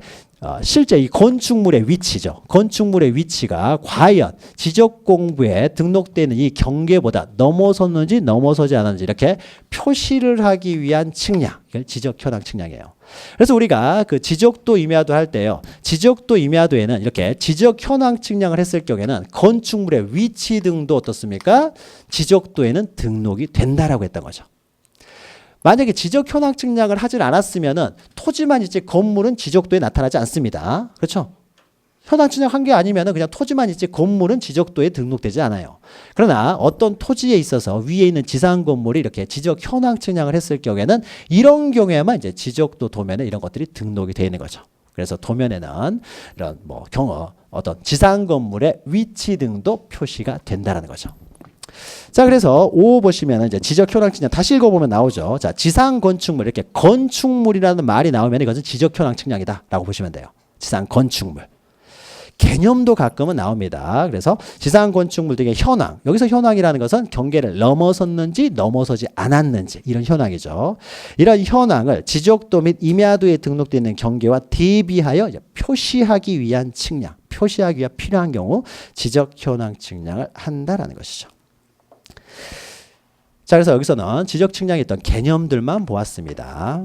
실제 이 건축물의 위치죠. 건축물의 위치가 과연 지적 공부에 등록되어 있는 이 경계보다 넘어섰는지 넘어서지 않았는지 이렇게 표시를 하기 위한 측량. 이걸 지적 현황 측량이에요. 그래서 우리가 그 지적도 임야도 할 때요. 지적도 임야도에는 이렇게 지적 현황 측량을 했을 경우에는 건축물의 위치 등도 어떻습니까? 지적도에는 등록이 된다라고 했던 거죠. 만약에 지적 현황 측량을 하질 않았으면은 토지만 있지 건물은 지적도에 나타나지 않습니다. 그렇죠? 현황 측량한 게 아니면 그냥 토지만 있지 건물은 지적도에 등록되지 않아요. 그러나 어떤 토지에 있어서 위에 있는 지상 건물이 이렇게 지적 현황 측량을 했을 경우에는 이런 경우에만 이제 지적도 도면에 이런 것들이 등록이 되어 있는 거죠. 그래서 도면에는 이런 뭐 어떤 지상 건물의 위치 등도 표시가 된다라는 거죠. 자, 그래서 5 보시면 이제 지적 현황 측량 다시 읽어보면 나오죠. 자, 지상 건축물 이렇게 건축물이라는 말이 나오면 이것은 지적 현황 측량이다라고 보시면 돼요. 지상 건축물. 개념도 가끔은 나옵니다. 그래서 지상 건축물 등의 현황. 여기서 현황이라는 것은 경계를 넘어섰는지 넘어서지 않았는지 이런 현황이죠. 이런 현황을 지적도 및 임야도에 등록되어 있는 경계와 대비하여 표시하기 위한 측량, 표시하기 위해 필요한 경우 지적 현황 측량을 한다라는 것이죠. 자, 그래서 여기서는 지적 측량에 있던 개념들만 보았습니다.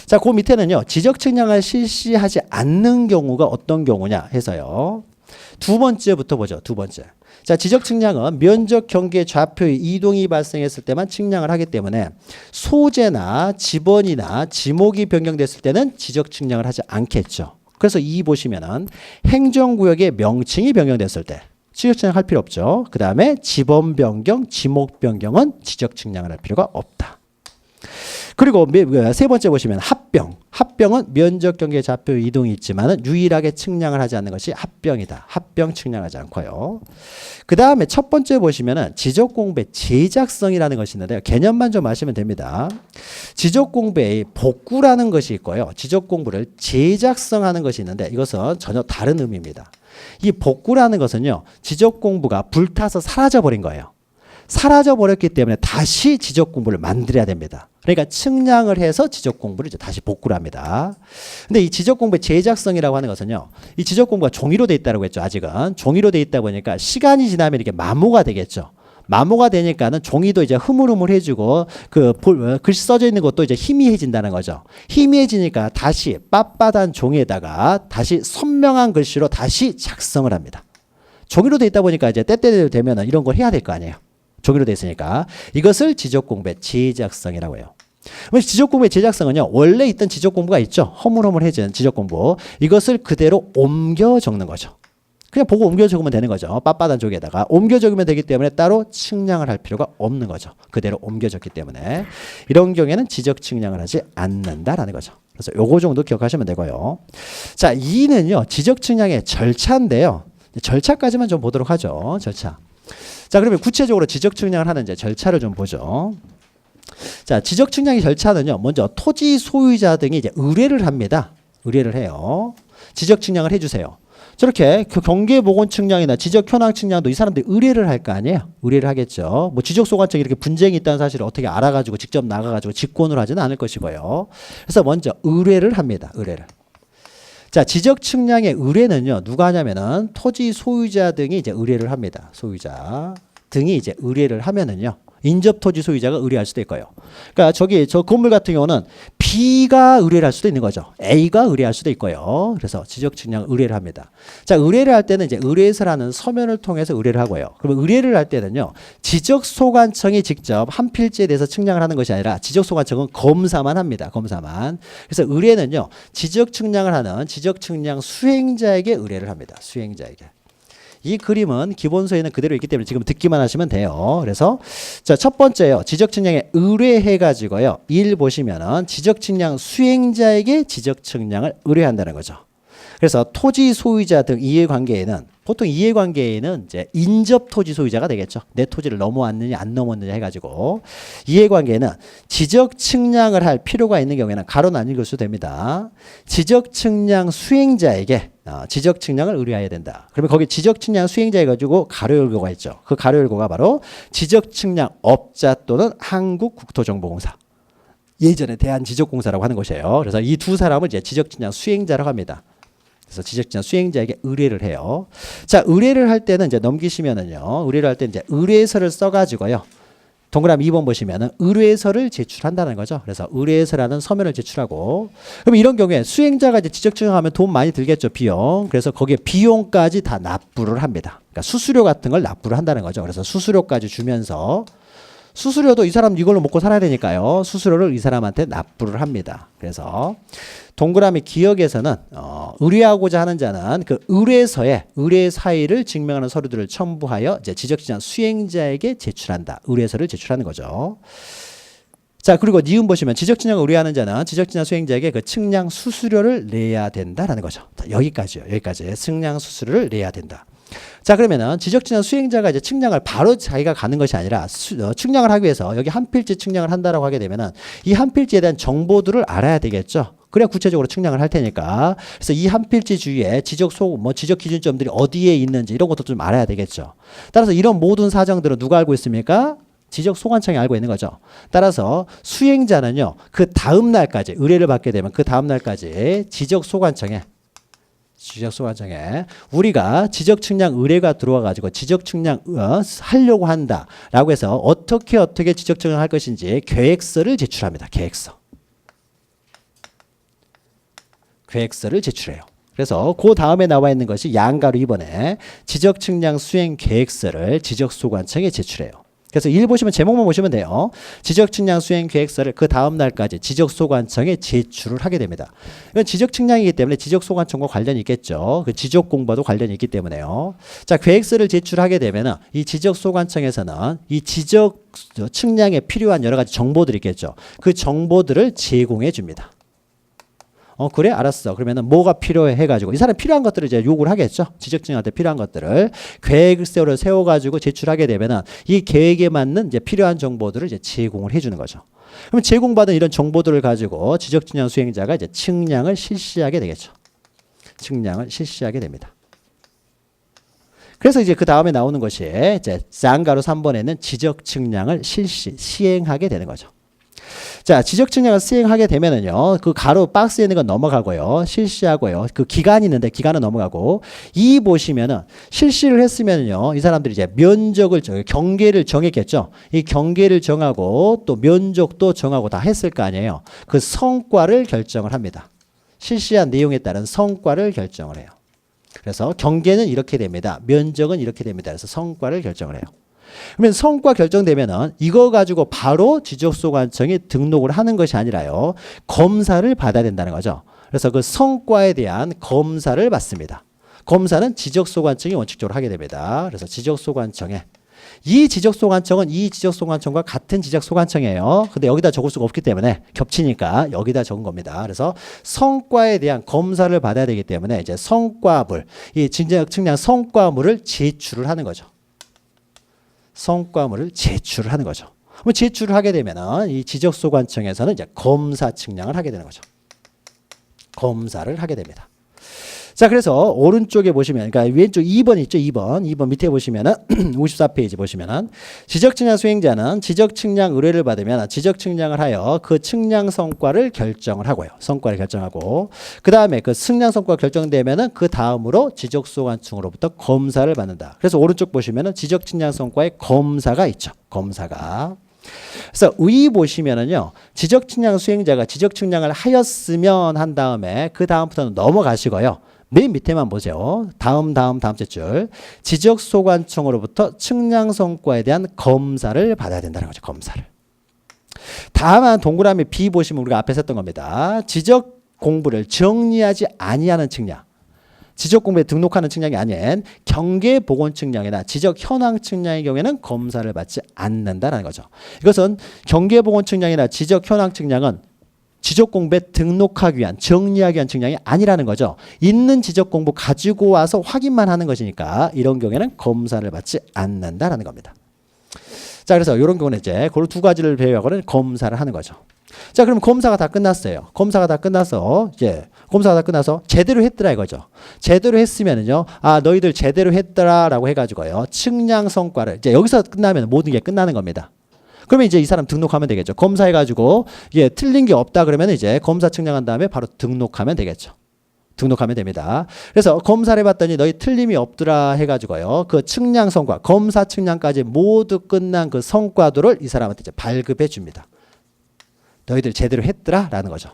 자, 그 밑에는요, 지적 측량을 실시하지 않는 경우가 어떤 경우냐 해서요. 두 번째부터 보죠. 두 번째. 자, 지적 측량은 면적 경계 좌표의 이동이 발생했을 때만 측량을 하기 때문에 소재나 지번이나 지목이 변경됐을 때는 지적 측량을 하지 않겠죠. 그래서 이 보시면은 행정구역의 명칭이 변경됐을 때 지적 측량할 필요 없죠. 그 다음에 지번 변경, 지목 변경은 지적 측량을 할 필요가 없다. 그리고 세 번째 보시면 합병. 합병은 면적 경계 좌표 이동이 있지만 유일하게 측량을 하지 않는 것이 합병이다. 합병 측량하지 않고요. 그 다음에 첫 번째 보시면은 지적 공부의 제작성이라는 것이 있는데요. 개념만 좀 아시면 됩니다. 지적 공부의 복구라는 것이 있고요. 지적 공부를 제작성하는 것이 있는데 이것은 전혀 다른 의미입니다. 이 복구라는 것은요, 지적 공부가 불타서 사라져 버린 거예요. 사라져 버렸기 때문에 다시 지적 공부를 만들어야 됩니다. 그러니까 측량을 해서 지적 공부를 이제 다시 복구를 합니다. 근데 이 지적 공부의 제작성이라고 하는 것은요, 이 지적 공부가 종이로 돼 있다고 했죠. 아직은 종이로 돼 있다 보니까 시간이 지나면 이렇게 마모가 되겠죠. 마모가 되니까는 종이도 이제 흐물흐물해지고 글씨 써져 있는 것도 이제 희미해진다는 거죠. 희미해지니까 다시 빳빳한 종이에다가 다시 선명한 글씨로 다시 작성을 합니다. 종이로 돼 있다 보니까 이제 때때로 되면은 이런 걸 해야 될 거 아니에요. 종이로 돼 있으니까 이것을 지적 공부의 제작성이라고 해요. 지적 공부의 제작성은요, 원래 있던 지적 공부가 있죠. 허물허물해진 지적 공부. 이것을 그대로 옮겨 적는 거죠. 그냥 보고 옮겨 적으면 되는 거죠. 빳빳한 종이에다가 옮겨 적으면 되기 때문에 따로 측량을 할 필요가 없는 거죠. 그대로 옮겨 적기 때문에 이런 경우에는 지적 측량을 하지 않는다라는 거죠. 그래서 요거 정도 기억하시면 되고요. 자, 2는요, 지적 측량의 절차인데요. 절차까지만 좀 보도록 하죠. 절차. 자, 그러면 구체적으로 지적 측량을 하는 이제 절차를 좀 보죠. 자, 지적 측량의 절차는요, 먼저 토지 소유자 등이 이제 의뢰를 합니다. 의뢰를 해요. 지적 측량을 해주세요. 저렇게 경계 보건 측량이나 지적 현황 측량도 이 사람들이 의뢰를 할 거 아니에요. 의뢰를 하겠죠. 뭐 지적 소관청이 이렇게 분쟁이 있다는 사실을 어떻게 알아가지고 직접 나가가지고 직권을 하지는 않을 것이고요. 그래서 먼저 의뢰를 합니다. 의뢰를. 자, 지적 측량의 의뢰는요, 누가 하냐면은 토지 소유자 등이 이제 의뢰를 합니다. 소유자 등이 이제 의뢰를 하면은요, 인접 토지 소유자가 의뢰할 수도 있고요. 그러니까 저 건물 같은 경우는 B가 의뢰를 할 수도 있는 거죠. A가 의뢰할 수도 있고요. 그래서 지적 측량 의뢰를 합니다. 자, 의뢰를 할 때는 이제 의뢰서라는 서면을 통해서 의뢰를 하고요. 그러면 의뢰를 할 때는요, 지적 소관청이 직접 한 필지에 대해서 측량을 하는 것이 아니라 지적 소관청은 검사만 합니다. 검사만. 그래서 의뢰는요, 지적 측량을 하는 지적 측량 수행자에게 의뢰를 합니다. 수행자에게. 이 그림은 기본서에는 그대로 있기 때문에 지금 듣기만 하시면 돼요. 그래서 자, 첫 번째요. 지적 측량에 의뢰해 가지고요. 1 보시면은 지적 측량 수행자에게 지적 측량을 의뢰한다는 거죠. 그래서 토지 소유자 등 이해관계에는 보통 이해관계에는 이제 인접 토지 소유자가 되겠죠. 내 토지를 넘어왔느냐 안 넘었느냐 해가지고 이해관계에는 지적 측량을 할 필요가 있는 경우에는 가로는 안 읽을 수 됩니다. 지적 측량 수행자에게 지적 측량을 의뢰해야 된다. 그러면 거기 지적 측량 수행자 해가지고 가로 열고가 있죠. 그 가로 열고가 바로 지적 측량 업자 또는 한국국토정보공사. 예전에 대한지적공사라고 하는 것이에요. 그래서 이 두 사람을 이제 지적 측량 수행자라고 합니다. 그래서 지적 측량 수행자에게 의뢰를 해요. 자, 의뢰를 할 때는 이제 넘기시면은요, 의뢰를 할 때 이제 의뢰서를 써가지고요. 동그라미 2번 보시면은 의뢰서를 제출한다는 거죠. 그래서 의뢰서라는 서면을 제출하고, 그럼 이런 경우에 수행자가 이제 지적 측량하면 돈 많이 들겠죠, 비용. 그래서 거기에 비용까지 다 납부를 합니다. 그러니까 수수료 같은 걸 납부를 한다는 거죠. 그래서 수수료까지 주면서 수수료도 이 사람 이걸로 먹고 살아야 되니까요. 수수료를 이 사람한테 납부를 합니다. 그래서 동그라미 기역에서는 의뢰하고자 하는 자는 그 의뢰 사의를 증명하는 서류들을 첨부하여 이제 지적증량 수행자에게 제출한다. 의뢰서를 제출하는 거죠. 자, 그리고 니은 보시면 지적증량을 의뢰하는 자는 지적증량 수행자에게 그 측량 수수료를 내야 된다라는 거죠. 자, 여기까지요. 여기까지 측량 수수료를 내야 된다. 자, 그러면은 지적증량 수행자가 이제 측량을 바로 자기가 가는 것이 아니라 측량을 하기 위해서 여기 한 필지 측량을 한다라고 하게 되면은 이 한 필지에 대한 정보들을 알아야 되겠죠. 그래야 구체적으로 측량을 할 테니까. 그래서 이 한 필지 주위에 지적 기준점들이 어디에 있는지 이런 것도 좀 알아야 되겠죠. 따라서 이런 모든 사정들은 누가 알고 있습니까? 지적 소관청이 알고 있는 거죠. 따라서 수행자는요, 그 다음 날까지 의뢰를 받게 되면 그 다음 날까지 지적 소관청에 우리가 지적 측량 의뢰가 들어와 가지고 지적 측량 하려고 한다라고 해서 어떻게 지적 측량을 할 것인지 계획서를 제출합니다. 계획서를 제출해요. 그래서 그 다음에 나와 있는 것이 양가로 2번에 지적 측량 수행 계획서를 지적 소관청에 제출해요. 그래서 1 보시면 제목만 보시면 돼요. 지적 측량 수행 계획서를 그 다음 날까지 지적 소관청에 제출을 하게 됩니다. 이건 지적 측량이기 때문에 지적 소관청과 관련이 있겠죠. 그 지적 공부와도 관련이 있기 때문에요. 자, 계획서를 제출하게 되면은 이 지적 소관청에서는 이 지적 측량에 필요한 여러 가지 정보들이 있겠죠. 그 정보들을 제공해 줍니다. 그래? 알았어. 그러면은 뭐가 필요해 해가지고 이 사람 필요한 것들을 이제 요구를 하겠죠. 지적증량한테 필요한 것들을 계획서를 세워가지고 제출하게 되면은 이 계획에 맞는 이제 필요한 정보들을 이제 제공을 해주는 거죠. 그럼 제공받은 이런 정보들을 가지고 지적증량 수행자가 이제 측량을 실시하게 되겠죠. 측량을 실시하게 됩니다. 그래서 이제 그 다음에 나오는 것이 이제 쌍가로 3번에는 지적 측량을 시행하게 되는 거죠. 자, 지적 측량을 수행하게 되면은요, 그 가로 박스에 있는 건 넘어가고요, 실시하고요, 그 기간이 있는데 기간은 넘어가고, 이 보시면은 실시를 했으면요, 이 사람들이 이제 면적을 경계를 정했겠죠. 이 경계를 정하고 또 면적도 정하고 다 했을 거 아니에요. 그 성과를 결정을 합니다. 실시한 내용에 따른 성과를 결정을 해요. 그래서 경계는 이렇게 됩니다. 면적은 이렇게 됩니다. 그래서 성과를 결정을 해요. 그러면 성과 결정되면은 이거 가지고 바로 지적소관청에 등록을 하는 것이 아니라요, 검사를 받아야 된다는 거죠. 그래서 그 성과에 대한 검사를 받습니다. 검사는 지적소관청이 원칙적으로 하게 됩니다. 그래서 지적소관청에 이 지적소관청은 이 지적소관청과 같은 지적소관청이에요. 근데 여기다 적을 수가 없기 때문에 겹치니까 여기다 적은 겁니다. 그래서 성과에 대한 검사를 받아야 되기 때문에 이제 성과물, 이 지적 측량 성과물을 제출을 하는 거죠. 성과물을 제출을 하는 거죠. 그럼 제출을 하게 되면은 이 지적소관청에서는 이제 검사 측량을 하게 되는 거죠. 검사를 하게 됩니다. 자, 그래서 오른쪽에 보시면, 그러니까 왼쪽 2번 있죠, 2번 밑에 보시면은 54페이지 보시면은 지적측량 수행자는 지적측량 의뢰를 받으면 지적측량을 하여 그 측량 성과를 결정을 하고요. 성과를 결정하고 그 다음에 그 측량 성과가 결정되면은 그 다음으로 지적소관청으로부터 검사를 받는다. 그래서 오른쪽 보시면은 지적측량 성과의 검사가 있죠. 검사가. 그래서 의 보시면은요, 지적측량 수행자가 지적측량을 하였으면 한 다음에 그 다음부터는 넘어가시고요. 맨 밑에만 보세요. 다음 줄. 지적소관청으로부터 측량 성과에 대한 검사를 받아야 된다는 거죠. 검사를. 다만 동그라미 B 보시면 우리가 앞에서 했던 겁니다. 지적 공부를 정리하지 아니하는 측량. 지적 공부에 등록하는 측량이 아닌 경계 보건 측량이나 지적 현황 측량의 경우에는 검사를 받지 않는다는 거죠. 이것은 경계 보건 측량이나 지적 현황 측량은 지적 공부에 등록하기 위한, 정리하기 위한 측량이 아니라는 거죠. 있는 지적 공부 가지고 와서 확인만 하는 것이니까 이런 경우에는 검사를 받지 않는다라는 겁니다. 자, 그래서 이런 경우는 이제 그 두 가지를 배워가고는 검사를 하는 거죠. 자, 그럼 검사가 다 끝났어요. 검사가 다 끝나서 제대로 했더라 이거죠. 제대로 했으면은요, 아, 너희들 제대로 했더라라고 해가지고요, 측량 성과를 이제 여기서 끝나면 모든 게 끝나는 겁니다. 그러면 이제 이 사람 등록하면 되겠죠. 검사해가지고 틀린 게 없다 그러면 이제 검사 측량한 다음에 바로 등록하면 되겠죠. 등록하면 됩니다. 그래서 검사를 해봤더니 너희 틀림이 없더라 해가지고요, 그 측량 성과, 검사 측량까지 모두 끝난 그 성과도를 이 사람한테 이제 발급해 줍니다. 너희들 제대로 했더라 라는 거죠.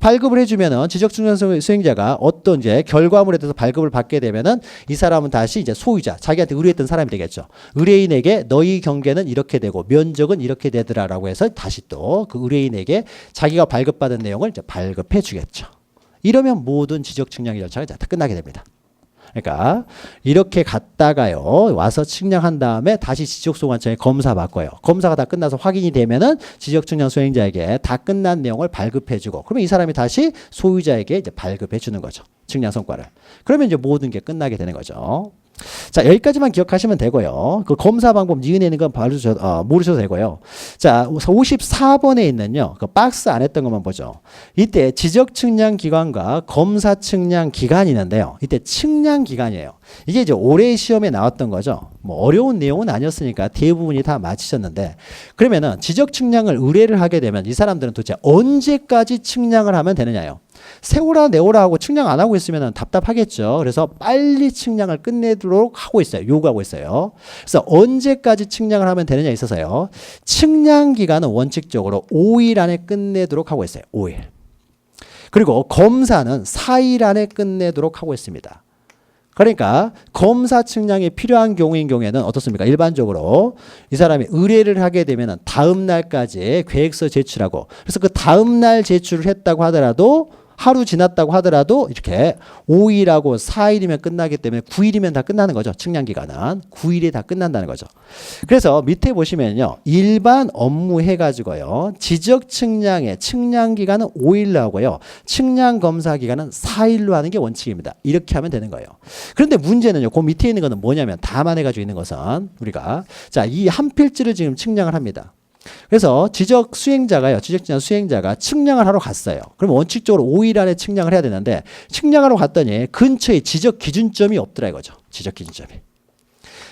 발급을 해주면은 지적측량 수행자가 어떤 이제 결과물에 대해서 발급을 받게 되면은 이 사람은 다시 이제 소유자, 자기한테 의뢰했던 사람이 되겠죠. 의뢰인에게 너희 경계는 이렇게 되고 면적은 이렇게 되더라라고 해서 다시 또 그 의뢰인에게 자기가 발급받은 내용을 이제 발급해 주겠죠. 이러면 모든 지적측량 절차가 다 끝나게 됩니다. 그러니까 이렇게 갔다가요 와서 측량한 다음에 다시 지적소관청에 검사 받고요. 검사가 다 끝나서 확인이 되면은 지적측량 수행자에게 다 끝난 내용을 발급해주고 그러면 이 사람이 다시 소유자에게 이제 발급해주는 거죠. 측량 성과를. 그러면 이제 모든 게 끝나게 되는 거죠. 자, 여기까지만 기억하시면 되고요. 그 검사 방법 니은에는 건 모르셔도 되고요. 자, 54번에 있는요. 그 박스 안 했던 것만 보죠. 이때 지적 측량 기관과 검사 측량 기관이 있는데요. 이때 측량 기관이에요. 이게 이제 올해 시험에 나왔던 거죠. 뭐 어려운 내용은 아니었으니까 대부분이 다 맞히셨는데 그러면은 지적 측량을 의뢰를 하게 되면 이 사람들은 도대체 언제까지 측량을 하면 되느냐요. 세우라 내오라 하고 측량 안 하고 있으면 답답하겠죠. 그래서 빨리 측량을 끝내도록 하고 있어요. 요구하고 있어요. 그래서 언제까지 측량을 하면 되느냐에 있어서요. 측량 기간은 원칙적으로 5일 안에 끝내도록 하고 있어요. 5일. 그리고 검사는 4일 안에 끝내도록 하고 있습니다. 그러니까 검사 측량이 필요한 경우인 경우에는 어떻습니까? 일반적으로 이 사람이 의뢰를 하게 되면 다음 날까지 계획서 제출하고 그래서 그 다음 날 제출을 했다고 하더라도 하루 지났다고 하더라도 이렇게 5일하고 4일이면 끝나기 때문에 9일이면 다 끝나는 거죠. 측량 기간은 9일이 다 끝난다는 거죠. 그래서 밑에 보시면요. 일반 업무 해가지고요. 지적 측량의 측량 기간은 5일로 하고요. 측량 검사 기간은 4일로 하는 게 원칙입니다. 이렇게 하면 되는 거예요. 그런데 문제는요. 그 밑에 있는 거는 뭐냐면 담아내가지고 있는 것은 우리가 자, 이 한 필지를 지금 측량을 합니다. 그래서 지적 수행자가요. 지적측량 수행자가 측량을 하러 갔어요. 그럼 원칙적으로 5일 안에 측량을 해야 되는데 측량하러 갔더니 근처에 지적 기준점이 없더라 이거죠. 지적 기준점이.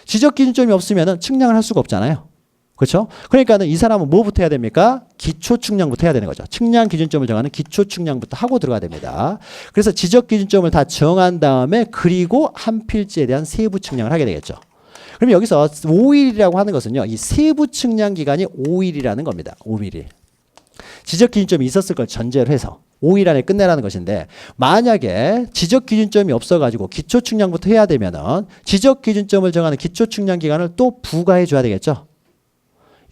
지적 기준점이 없으면 측량을 할 수가 없잖아요. 그렇죠? 그러니까는 이 사람은 뭐부터 해야 됩니까? 기초 측량부터 해야 되는 거죠. 측량 기준점을 정하는 기초 측량부터 하고 들어가야 됩니다. 그래서 지적 기준점을 다 정한 다음에 그리고 한 필지에 대한 세부 측량을 하게 되겠죠. 그럼 여기서 5일이라고 하는 것은요. 이 세부 측량 기간이 5일이라는 겁니다. 5일이. 지적 기준점이 있었을 걸 전제로 해서 5일 안에 끝내라는 것인데 만약에 지적 기준점이 없어가지고 기초 측량부터 해야 되면은 지적 기준점을 정하는 기초 측량 기간을 또 부과해 줘야 되겠죠.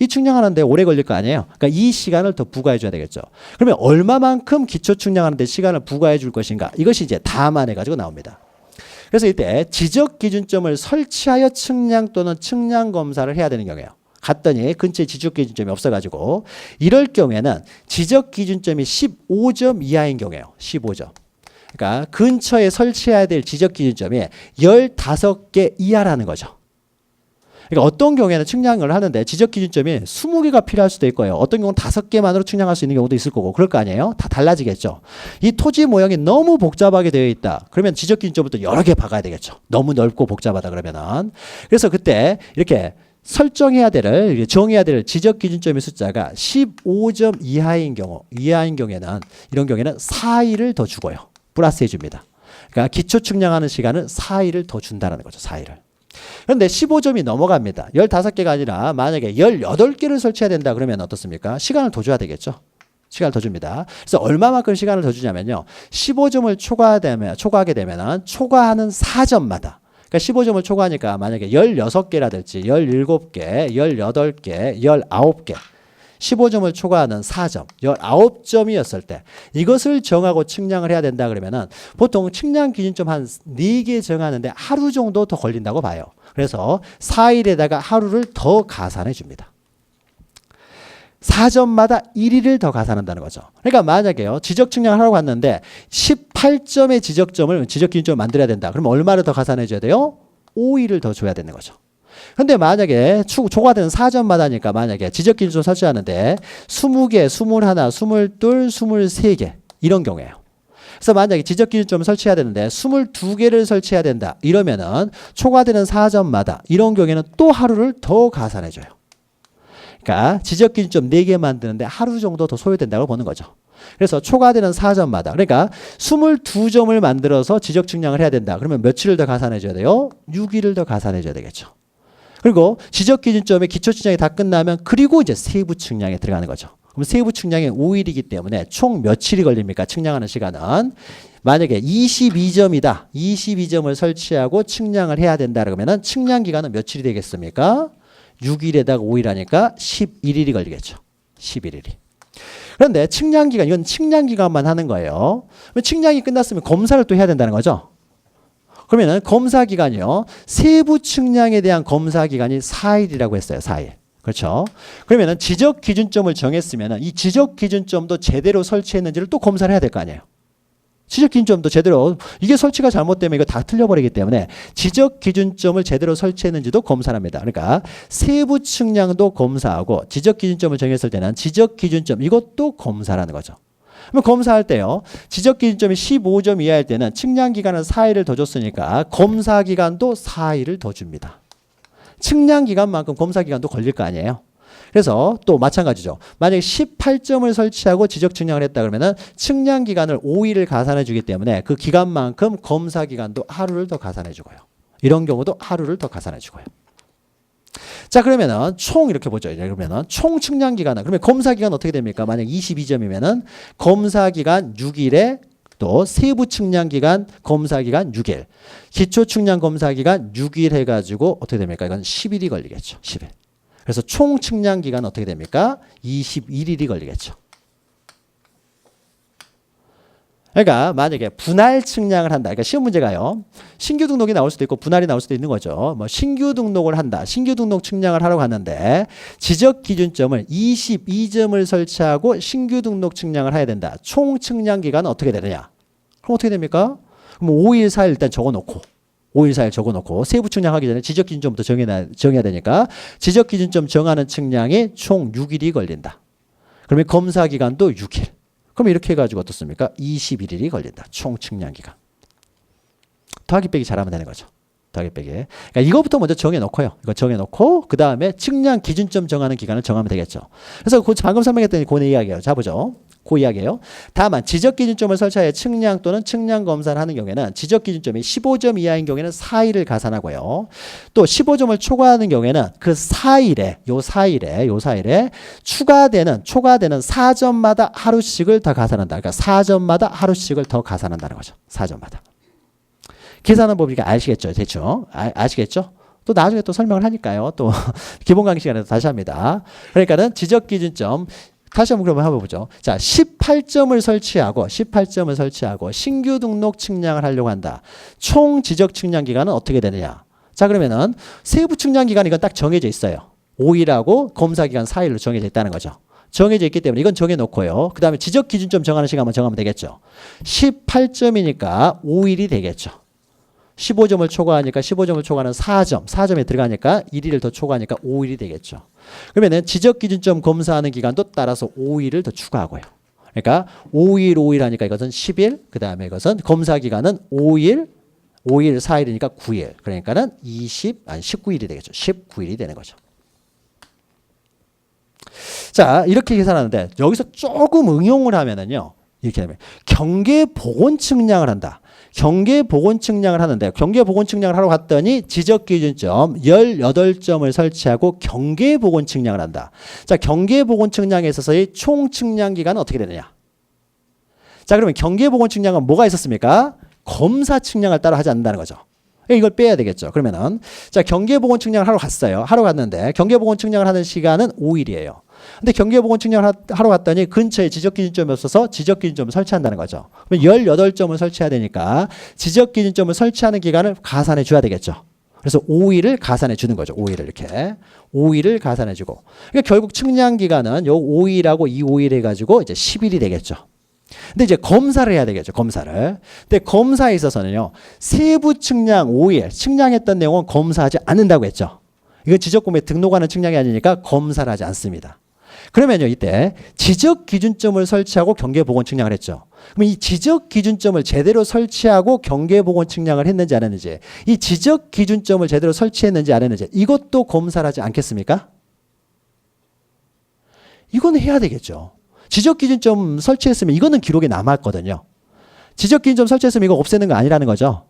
이 측량하는데 오래 걸릴 거 아니에요. 그러니까 이 시간을 더 부과해 줘야 되겠죠. 그러면 얼마만큼 기초 측량하는데 시간을 부과해 줄 것인가? 이것이 이제 담안해 가지고 나옵니다. 그래서 이때 지적 기준점을 설치하여 측량 또는 측량 검사를 해야 되는 경우에요. 갔더니 근처에 지적 기준점이 없어가지고 이럴 경우에는 지적 기준점이 15점 이하인 경우에요. 15점. 그러니까 근처에 설치해야 될 지적 기준점이 15개 이하라는 거죠. 그러니까 어떤 경우에는 측량을 하는데 지적 기준점이 20개가 필요할 수도 있고요. 어떤 경우는 5개만으로 측량할 수 있는 경우도 있을 거고 그럴 거 아니에요. 다 달라지겠죠. 이 토지 모양이 너무 복잡하게 되어 있다. 그러면 지적 기준점부터 여러 개 박아야 되겠죠. 너무 넓고 복잡하다 그러면은. 그래서 그때 이렇게 설정해야 될, 정해야 될 지적 기준점의 숫자가 15점 이하인 경우에는 이런 경우에는 4일을 더 주고요. 플러스 해줍니다. 그러니까 기초 측량하는 시간은 4일을 더 준다는 거죠. 4일을. 그런데 15점이 넘어갑니다. 15개가 아니라 만약에 18개를 설치해야 된다 그러면 어떻습니까? 시간을 더 줘야 되겠죠. 시간을 더 줍니다. 그래서 얼마만큼 시간을 더 주냐면요. 15점을 초과하게 되면 초과하는 4점마다 그러니까 15점을 초과하니까 만약에 16개라든지 17개, 18개, 19개 15점을 초과하는 4점, 19점이었을 때 이것을 정하고 측량을 해야 된다 그러면은 보통 측량 기준점 한 4개 정하는데 하루 정도 더 걸린다고 봐요. 그래서 4일에다가 하루를 더 가산해 줍니다. 4점마다 1일을 더 가산한다는 거죠. 그러니까 만약에요. 지적 측량을 하러 갔는데 18점의 지적 기준점을 만들어야 된다. 그러면 얼마를 더 가산해 줘야 돼요? 5일을 더 줘야 되는 거죠. 근데 만약에 초과되는 4점마다니까 만약에 지적 기준점 설치하는데 20개, 21, 22, 23개 이런 경우예요. 그래서 만약에 지적 기준점을 설치해야 되는데 22개를 설치해야 된다. 이러면은 초과되는 4점마다 이런 경우에는 또 하루를 더 가산해 줘요. 그러니까 지적 기준점 4개 만드는데 하루 정도 더 소요된다고 보는 거죠. 그래서 초과되는 4점마다 그러니까 22점을 만들어서 지적 측량을 해야 된다. 그러면 며칠을 더 가산해 줘야 돼요? 6일을 더 가산해 줘야 되겠죠. 그리고 지적 기준점의 기초 측량이 다 끝나면 그리고 이제 세부 측량에 들어가는 거죠. 그럼 세부 측량이 5일이기 때문에 총 며칠이 걸립니까? 측량하는 시간은. 만약에 22점이다. 22점을 설치하고 측량을 해야 된다 그러면 측량 기간은 며칠이 되겠습니까? 6일에다가 5일 하니까 11일이 걸리겠죠. 11일이. 그런데 측량 기간, 이건 측량 기간만 하는 거예요. 측량이 끝났으면 검사를 또 해야 된다는 거죠. 그러면은 검사 기간이요. 세부 측량에 대한 검사 기간이 4일이라고 했어요. 4일. 그렇죠. 그러면은 지적 기준점을 정했으면은 이 지적 기준점도 제대로 설치했는지를 또 검사를 해야 될 거 아니에요. 지적 기준점도 제대로, 이게 설치가 잘못되면 이거 다 틀려버리기 때문에 지적 기준점을 제대로 설치했는지도 검사를 합니다. 그러니까 세부 측량도 검사하고 지적 기준점을 정했을 때는 지적 기준점 이것도 검사라는 거죠. 그럼 검사할 때요. 지적 기준점이 15점 이하일 때는 측량 기간은 4일을 더 줬으니까 검사 기간도 4일을 더 줍니다. 측량 기간만큼 검사 기간도 걸릴 거 아니에요. 그래서 또 마찬가지죠. 만약에 18점을 설치하고 지적 측량을 했다 그러면은 측량 기간을 5일을 가산해 주기 때문에 그 기간만큼 검사 기간도 하루를 더 가산해 주고요. 이런 경우도 하루를 더 가산해 주고요. 자, 그러면은 총 이렇게 보죠. 그러면은 총 측량 기간은, 그러면 검사 기간 어떻게 됩니까? 만약 22점이면은 검사 기간 6일에 또 세부 측량 기간 검사 기간 6일, 기초 측량 검사 기간 6일 해가지고 어떻게 됩니까? 이건 10일이 걸리겠죠. 10일. 그래서 총 측량 기간은 어떻게 됩니까? 21일이 걸리겠죠. 그러니까 만약에 분할 측량을 한다. 그러니까 시험 문제가요. 신규 등록이 나올 수도 있고 분할이 나올 수도 있는 거죠. 뭐 신규 등록을 한다. 신규 등록 측량을 하러 갔는데 지적 기준점을 22점을 설치하고 신규 등록 측량을 해야 된다. 총 측량 기간은 어떻게 되느냐? 그럼 어떻게 됩니까? 그럼 5일, 4일 일단 적어놓고 5일, 4일 적어놓고 세부 측량하기 전에 지적 기준점부터 정해야 되니까 지적 기준점 정하는 측량이 총 6일이 걸린다. 그러면 검사 기간도 6일. 그럼 이렇게 해가지고 어떻습니까? 21일이 걸린다. 총 측량 기간. 더하기 빼기 잘하면 되는 거죠. 더하기 빼기. 그러니까 이거부터 먼저 정해놓고요. 이거 정해놓고 그 다음에 측량 기준점 정하는 기간을 정하면 되겠죠. 그래서 방금 설명했던 그 이야기예요. 자 보죠. 그 이야기예요. 다만 지적 기준점을 설치하여 측량 또는 측량 검사를 하는 경우에는 지적 기준점이 15점 이하인 경우에는 4일을 가산하고요. 또 15점을 초과하는 경우에는 그 4일에 요 4일에 초과되는 4점마다 하루씩을 더 가산한다. 그러니까 4점마다 하루씩을 더 가산한다는 거죠. 4점마다. 계산하는 법이니까 아시겠죠? 대충. 아시겠죠? 또 나중에 또 설명을 하니까요. 또 기본 강의 시간에도 다시 합니다. 그러니까는 지적 기준점 다시 한번 그러면 해보죠. 자, 18점을 설치하고 신규 등록 측량을 하려고 한다. 총 지적 측량 기간은 어떻게 되느냐? 자, 그러면은 세부 측량 기간 이건 딱 정해져 있어요. 5일하고 검사 기간 4일로 정해져 있다는 거죠. 정해져 있기 때문에 이건 정해놓고요. 그 다음에 지적 기준점 정하는 시간만 정하면 되겠죠. 18점이니까 5일이 되겠죠. 15점을 초과하니까 15점을 초과하는 4점에 들어가니까 1일을 더 초과하니까 5일이 되겠죠. 그러면 지적 기준점 검사하는 기간도 따라서 5일을 더 추가하고요. 그러니까 5일 하니까 이것은 10일, 그 다음에 이것은 검사 기간은 5일, 4일이니까 9일. 그러니까는 19일이 되겠죠. 19일이 되는 거죠. 자, 이렇게 계산하는데 여기서 조금 응용을 하면은요. 이렇게 되면 경계 보건 측량을 한다. 경계 보건 측량을 하는데 경계 보건 측량을 하러 갔더니 지적 기준점 18점을 설치하고 경계 보건 측량을 한다. 자, 경계 보건 측량에 있어서의 총 측량 기간은 어떻게 되느냐? 자, 그러면 경계 보건 측량은 뭐가 있었습니까? 검사 측량을 따로 하지 않는다는 거죠. 이걸 빼야 되겠죠. 그러면은 자, 경계 보건 측량을 하러 갔어요. 하러 갔는데 경계 보건 측량을 하는 시간은 5일이에요. 근데 경계보건 측량을 하러 갔더니 근처에 지적기준점이 없어서 지적기준점을 설치한다는 거죠. 그럼 18점을 설치해야 되니까 지적기준점을 설치하는 기간을 가산해 줘야 되겠죠. 그래서 5일을 가산해 주는 거죠. 5일을 이렇게. 5일을 가산해 주고. 그러니까 결국 측량 기간은 요 5일하고 이 5일 해가지고 이제 10일이 되겠죠. 근데 이제 검사를 해야 되겠죠. 검사를. 근데 검사에 있어서는요. 세부 측량 5일, 측량했던 내용은 검사하지 않는다고 했죠. 이건 지적금에 등록하는 측량이 아니니까 검사를 하지 않습니다. 그러면요, 이때 지적 기준점을 설치하고 경계 보건 측량을 했죠. 그럼 이 지적 기준점을 제대로 설치하고 경계 보건 측량을 했는지 안 했는지, 이 지적 기준점을 제대로 설치했는지 안 했는지, 이것도 검사를 하지 않겠습니까? 이거는 해야 되겠죠. 지적 기준점 설치했으면 이거는 기록에 남았거든요. 지적 기준점 설치했으면 이거 없애는 거 아니라는 거죠.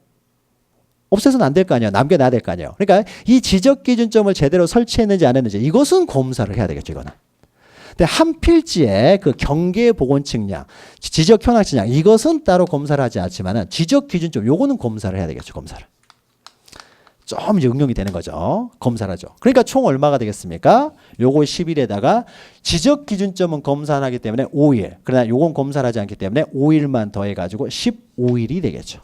없애서는 안 될 거 아니에요. 남겨놔야 될 거 아니에요. 그러니까 이 지적 기준점을 제대로 설치했는지 안 했는지 이것은 검사를 해야 되겠죠. 이거는. 근데 한 필지의 그 경계보건측량, 지적현황측량 이것은 따로 검사를 하지 않지만은 지적기준점 요거는 검사를 해야 되겠죠. 검사를. 좀 이제 응용이 되는 거죠. 검사를 하죠. 그러니까 총 얼마가 되겠습니까? 요거 10일에다가 지적기준점은 검사 안 하기 때문에 5일. 그러나 요건 검사를 하지 않기 때문에 5일만 더해가지고 15일이 되겠죠.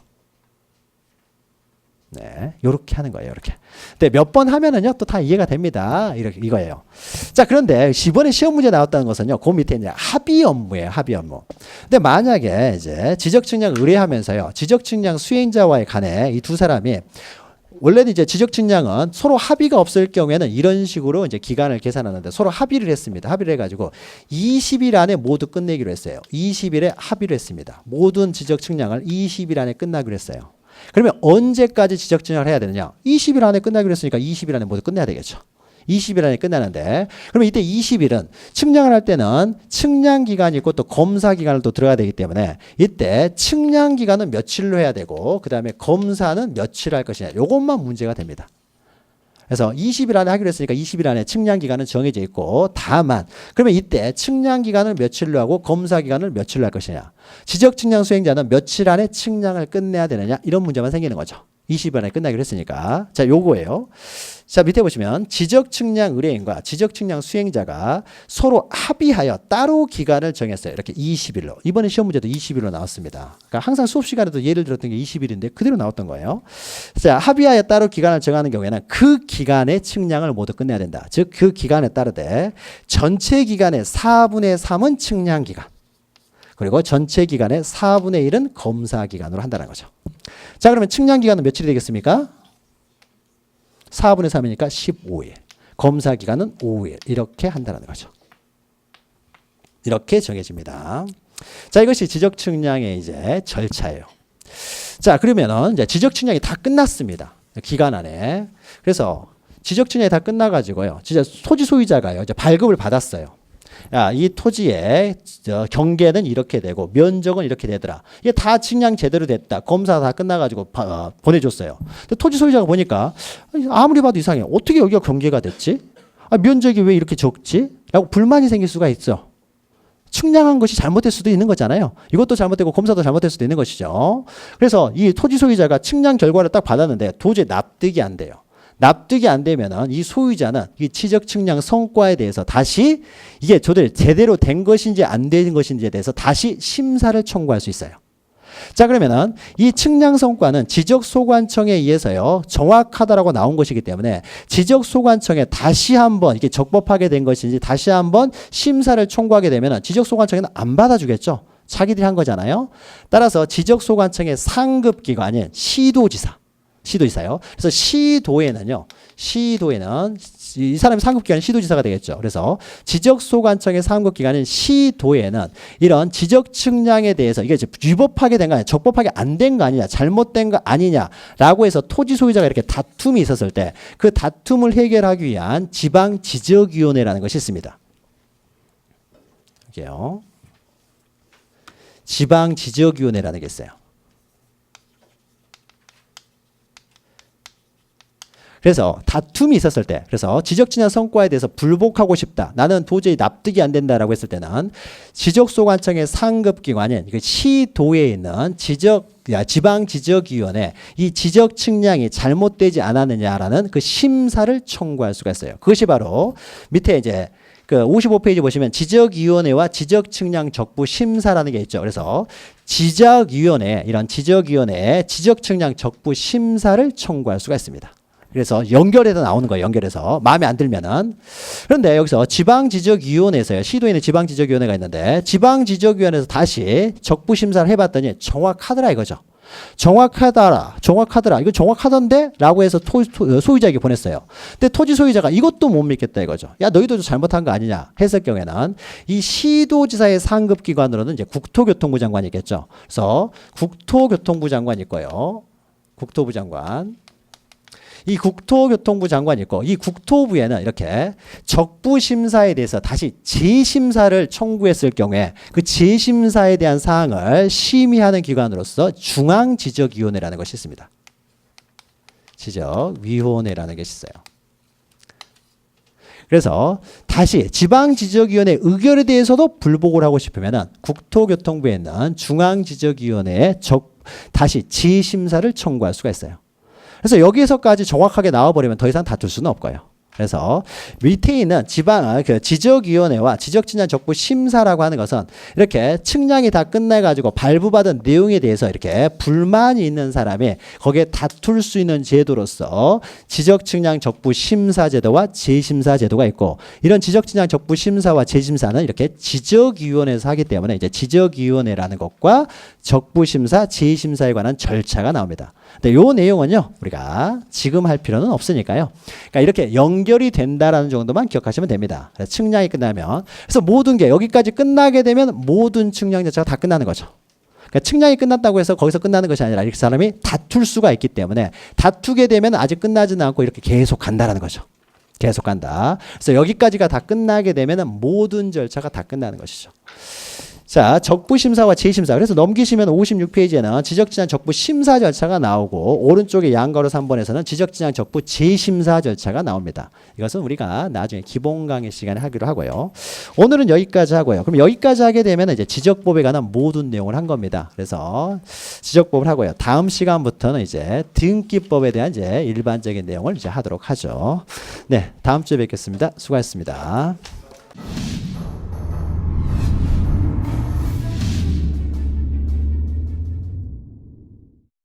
네, 요렇게 하는 거예요. 이렇게. 근데 몇 번 하면은요, 또 다 이해가 됩니다. 이렇게 이거예요. 자, 그런데 이번에 시험 문제 나왔다는 것은요, 그 밑에 이제 합의 업무예요. 합의 업무. 근데 만약에 이제 지적측량 의뢰하면서요, 지적측량 수행자와의 간에 이 두 사람이 원래는 이제 지적측량은 서로 합의가 없을 경우에는 이런 식으로 이제 기간을 계산하는데 서로 합의를 했습니다. 합의를 해가지고 20일 안에 모두 끝내기로 했어요. 20일에 합의를 했습니다. 모든 지적측량을 20일 안에 끝나기로 했어요. 그러면 언제까지 지적측량을 해야 되느냐? 20일 안에 끝나기로 했으니까 20일 안에 모두 끝내야 되겠죠. 20일 안에 끝나는데 그러면 이때 20일은 측량을 할 때는 측량 기간이 있고 또 검사 기간을 또 들어가야 되기 때문에 이때 측량 기간은 며칠로 해야 되고 그 다음에 검사는 며칠 할 것이냐 이것만 문제가 됩니다. 그래서 20일 안에 하기로 했으니까 20일 안에 측량 기간은 정해져 있고 다만 그러면 이때 측량 기간을 며칠로 하고 검사 기간을 며칠로 할 것이냐 지적 측량 수행자는 며칠 안에 측량을 끝내야 되느냐 이런 문제만 생기는 거죠. 20일 안에 끝나기로 했으니까 자 요거예요. 자 밑에 보시면 지적 측량 의뢰인과 지적 측량 수행자가 서로 합의하여 따로 기간을 정했어요. 이렇게 20일로 이번에 시험 문제도 20일로 나왔습니다. 그러니까 항상 수업 시간에도 예를 들었던 게 20일인데 그대로 나왔던 거예요. 자 합의하여 따로 기간을 정하는 경우에는 그 기간에 측량을 모두 끝내야 된다. 즉 그 기간에 따르되 전체 기간의 4분의 3은 측량 기간 그리고 전체 기간의 4분의 1은 검사 기간으로 한다는 거죠. 자 그러면 측량 기간은 며칠이 되겠습니까? 4분의 3이니까 15일. 검사 기간은 5일. 이렇게 한다는 거죠. 이렇게 정해집니다. 자, 이것이 지적 측량의 이제 절차예요. 자, 그러면은 이제 지적 측량이 다 끝났습니다. 기간 안에. 그래서 지적 측량이 다 끝나가지고요. 진짜 토지 소유자가요. 이제 발급을 받았어요. 야, 이 토지의 경계는 이렇게 되고 면적은 이렇게 되더라. 이게 다 측량 제대로 됐다. 검사 다 끝나가지고 보내줬어요. 근데 토지 소유자가 보니까 아무리 봐도 이상해. 어떻게 여기가 경계가 됐지? 면적이 왜 이렇게 적지? 라고 불만이 생길 수가 있어. 측량한 것이 잘못될 수도 있는 거잖아요. 이것도 잘못되고 검사도 잘못될 수도 있는 것이죠. 그래서 이 토지 소유자가 측량 결과를 딱 받았는데 도저히 납득이 안 돼요. 납득이 안 되면은 이 소유자는 이 지적 측량 성과에 대해서 다시 이게 제대로 된 것인지 안 된 것인지에 대해서 다시 심사를 청구할 수 있어요. 자 그러면은 이 측량 성과는 지적소관청에 의해서요 정확하다라고 나온 것이기 때문에 지적소관청에 다시 한번 이게 적법하게 된 것인지 다시 한번 심사를 청구하게 되면은 지적소관청에는 안 받아주겠죠. 자기들이 한 거잖아요. 따라서 지적소관청의 상급 기관인 시도지사요. 그래서 시도에는 이 사람이 상급기관은 시도지사가 되겠죠. 그래서 지적소관청의 상급기관인 시도에는 이런 지적 측량에 대해서 이게 위법하게 된 거 아니냐, 적법하게 안 된 거 아니냐, 잘못된 거 아니냐라고 해서 토지 소유자가 이렇게 다툼이 있었을 때 그 다툼을 해결하기 위한 지방지적위원회라는 것이 있습니다. 이게요. 지방지적위원회라는 게 있어요. 그래서 다툼이 있었을 때 그래서 지적측량 성과에 대해서 불복하고 싶다. 나는 도저히 납득이 안 된다라고 했을 때는 지적소관청의 상급기관인 시도에 있는 지방지적위원회 이 지적 측량이 잘못되지 않았느냐라는 그 심사를 청구할 수가 있어요. 그것이 바로 밑에 이제 그 55페이지 보시면 지적위원회와 지적측량 적부 심사라는 게 있죠. 그래서 이런 지적위원회에 지적측량 적부 심사를 청구할 수가 있습니다. 그래서 연결해서 나오는 거예요. 연결해서 마음에 안 들면은. 그런데 여기서 지방지적위원회에서요. 시도에는 지방지적위원회가 있는데 지방지적위원회에서 다시 적부 심사를 해봤더니 정확하더라 이거죠. 정확하더라. 이거 정확하던데? 라고 해서 소유자에게 보냈어요. 근데 토지 소유자가 이것도 못 믿겠다 이거죠. 야 너희도 잘못한 거 아니냐 했을 경우에는 이 시도지사의 상급기관으로는 이제 국토교통부 장관이 있겠죠. 그래서 국토교통부 장관이 있고요. 국토부 장관. 이 국토교통부 장관이 있고 이 국토부에는 이렇게 적부 심사에 대해서 다시 재심사를 청구했을 경우에 그 재심사에 대한 사항을 심의하는 기관으로서 중앙지적위원회라는 것이 있습니다. 지적위원회라는 것이 있어요. 그래서 다시 지방지적위원회 의결에 대해서도 불복을 하고 싶으면은 국토교통부에 있는 중앙지적위원회에 다시 지심사를 청구할 수가 있어요. 그래서 여기에서까지 정확하게 나와버리면 더 이상 다툴 수는 없고요. 그래서 밑에 있는 지적위원회와 지적측량 적부 심사라고 하는 것은 이렇게 측량이 다 끝나가지고 발부받은 내용에 대해서 이렇게 불만이 있는 사람이 거기에 다툴 수 있는 제도로서 지적측량 적부 심사 제도와 재심사 제도가 있고, 이런 지적측량 적부 심사와 재심사는 이렇게 지적위원회에서 하기 때문에 이제 지적위원회라는 것과 적부심사, 재심사에 관한 절차가 나옵니다. 근데 요 내용은요, 우리가 지금 할 필요는 없으니까요. 그러니까 이렇게 연결이 된다라는 정도만 기억하시면 됩니다. 그래서 측량이 끝나면, 그래서 모든 게 여기까지 끝나게 되면 모든 측량 자체가 다 끝나는 거죠. 그러니까 측량이 끝났다고 해서 거기서 끝나는 것이 아니라 이렇게 사람이 다툴 수가 있기 때문에 다투게 되면 아직 끝나지는 않고 이렇게 계속 간다라는 거죠. 계속 간다. 그래서 여기까지가 다 끝나게 되면 모든 절차가 다 끝나는 것이죠. 자, 적부심사와 재심사. 그래서 넘기시면 56페이지에는 지적진양 적부 심사 절차가 나오고, 오른쪽에 양가로 3번에서는 지적진양 적부 재심사 절차가 나옵니다. 이것은 우리가 나중에 기본 강의 시간에 하기로 하고요. 오늘은 여기까지 하고요. 그럼 여기까지 하게 되면 이제 지적법에 관한 모든 내용을 한 겁니다. 그래서 지적법을 하고요. 다음 시간부터는 이제 등기법에 대한 이제 일반적인 내용을 이제 하도록 하죠. 네, 다음 주에 뵙겠습니다. 수고하셨습니다.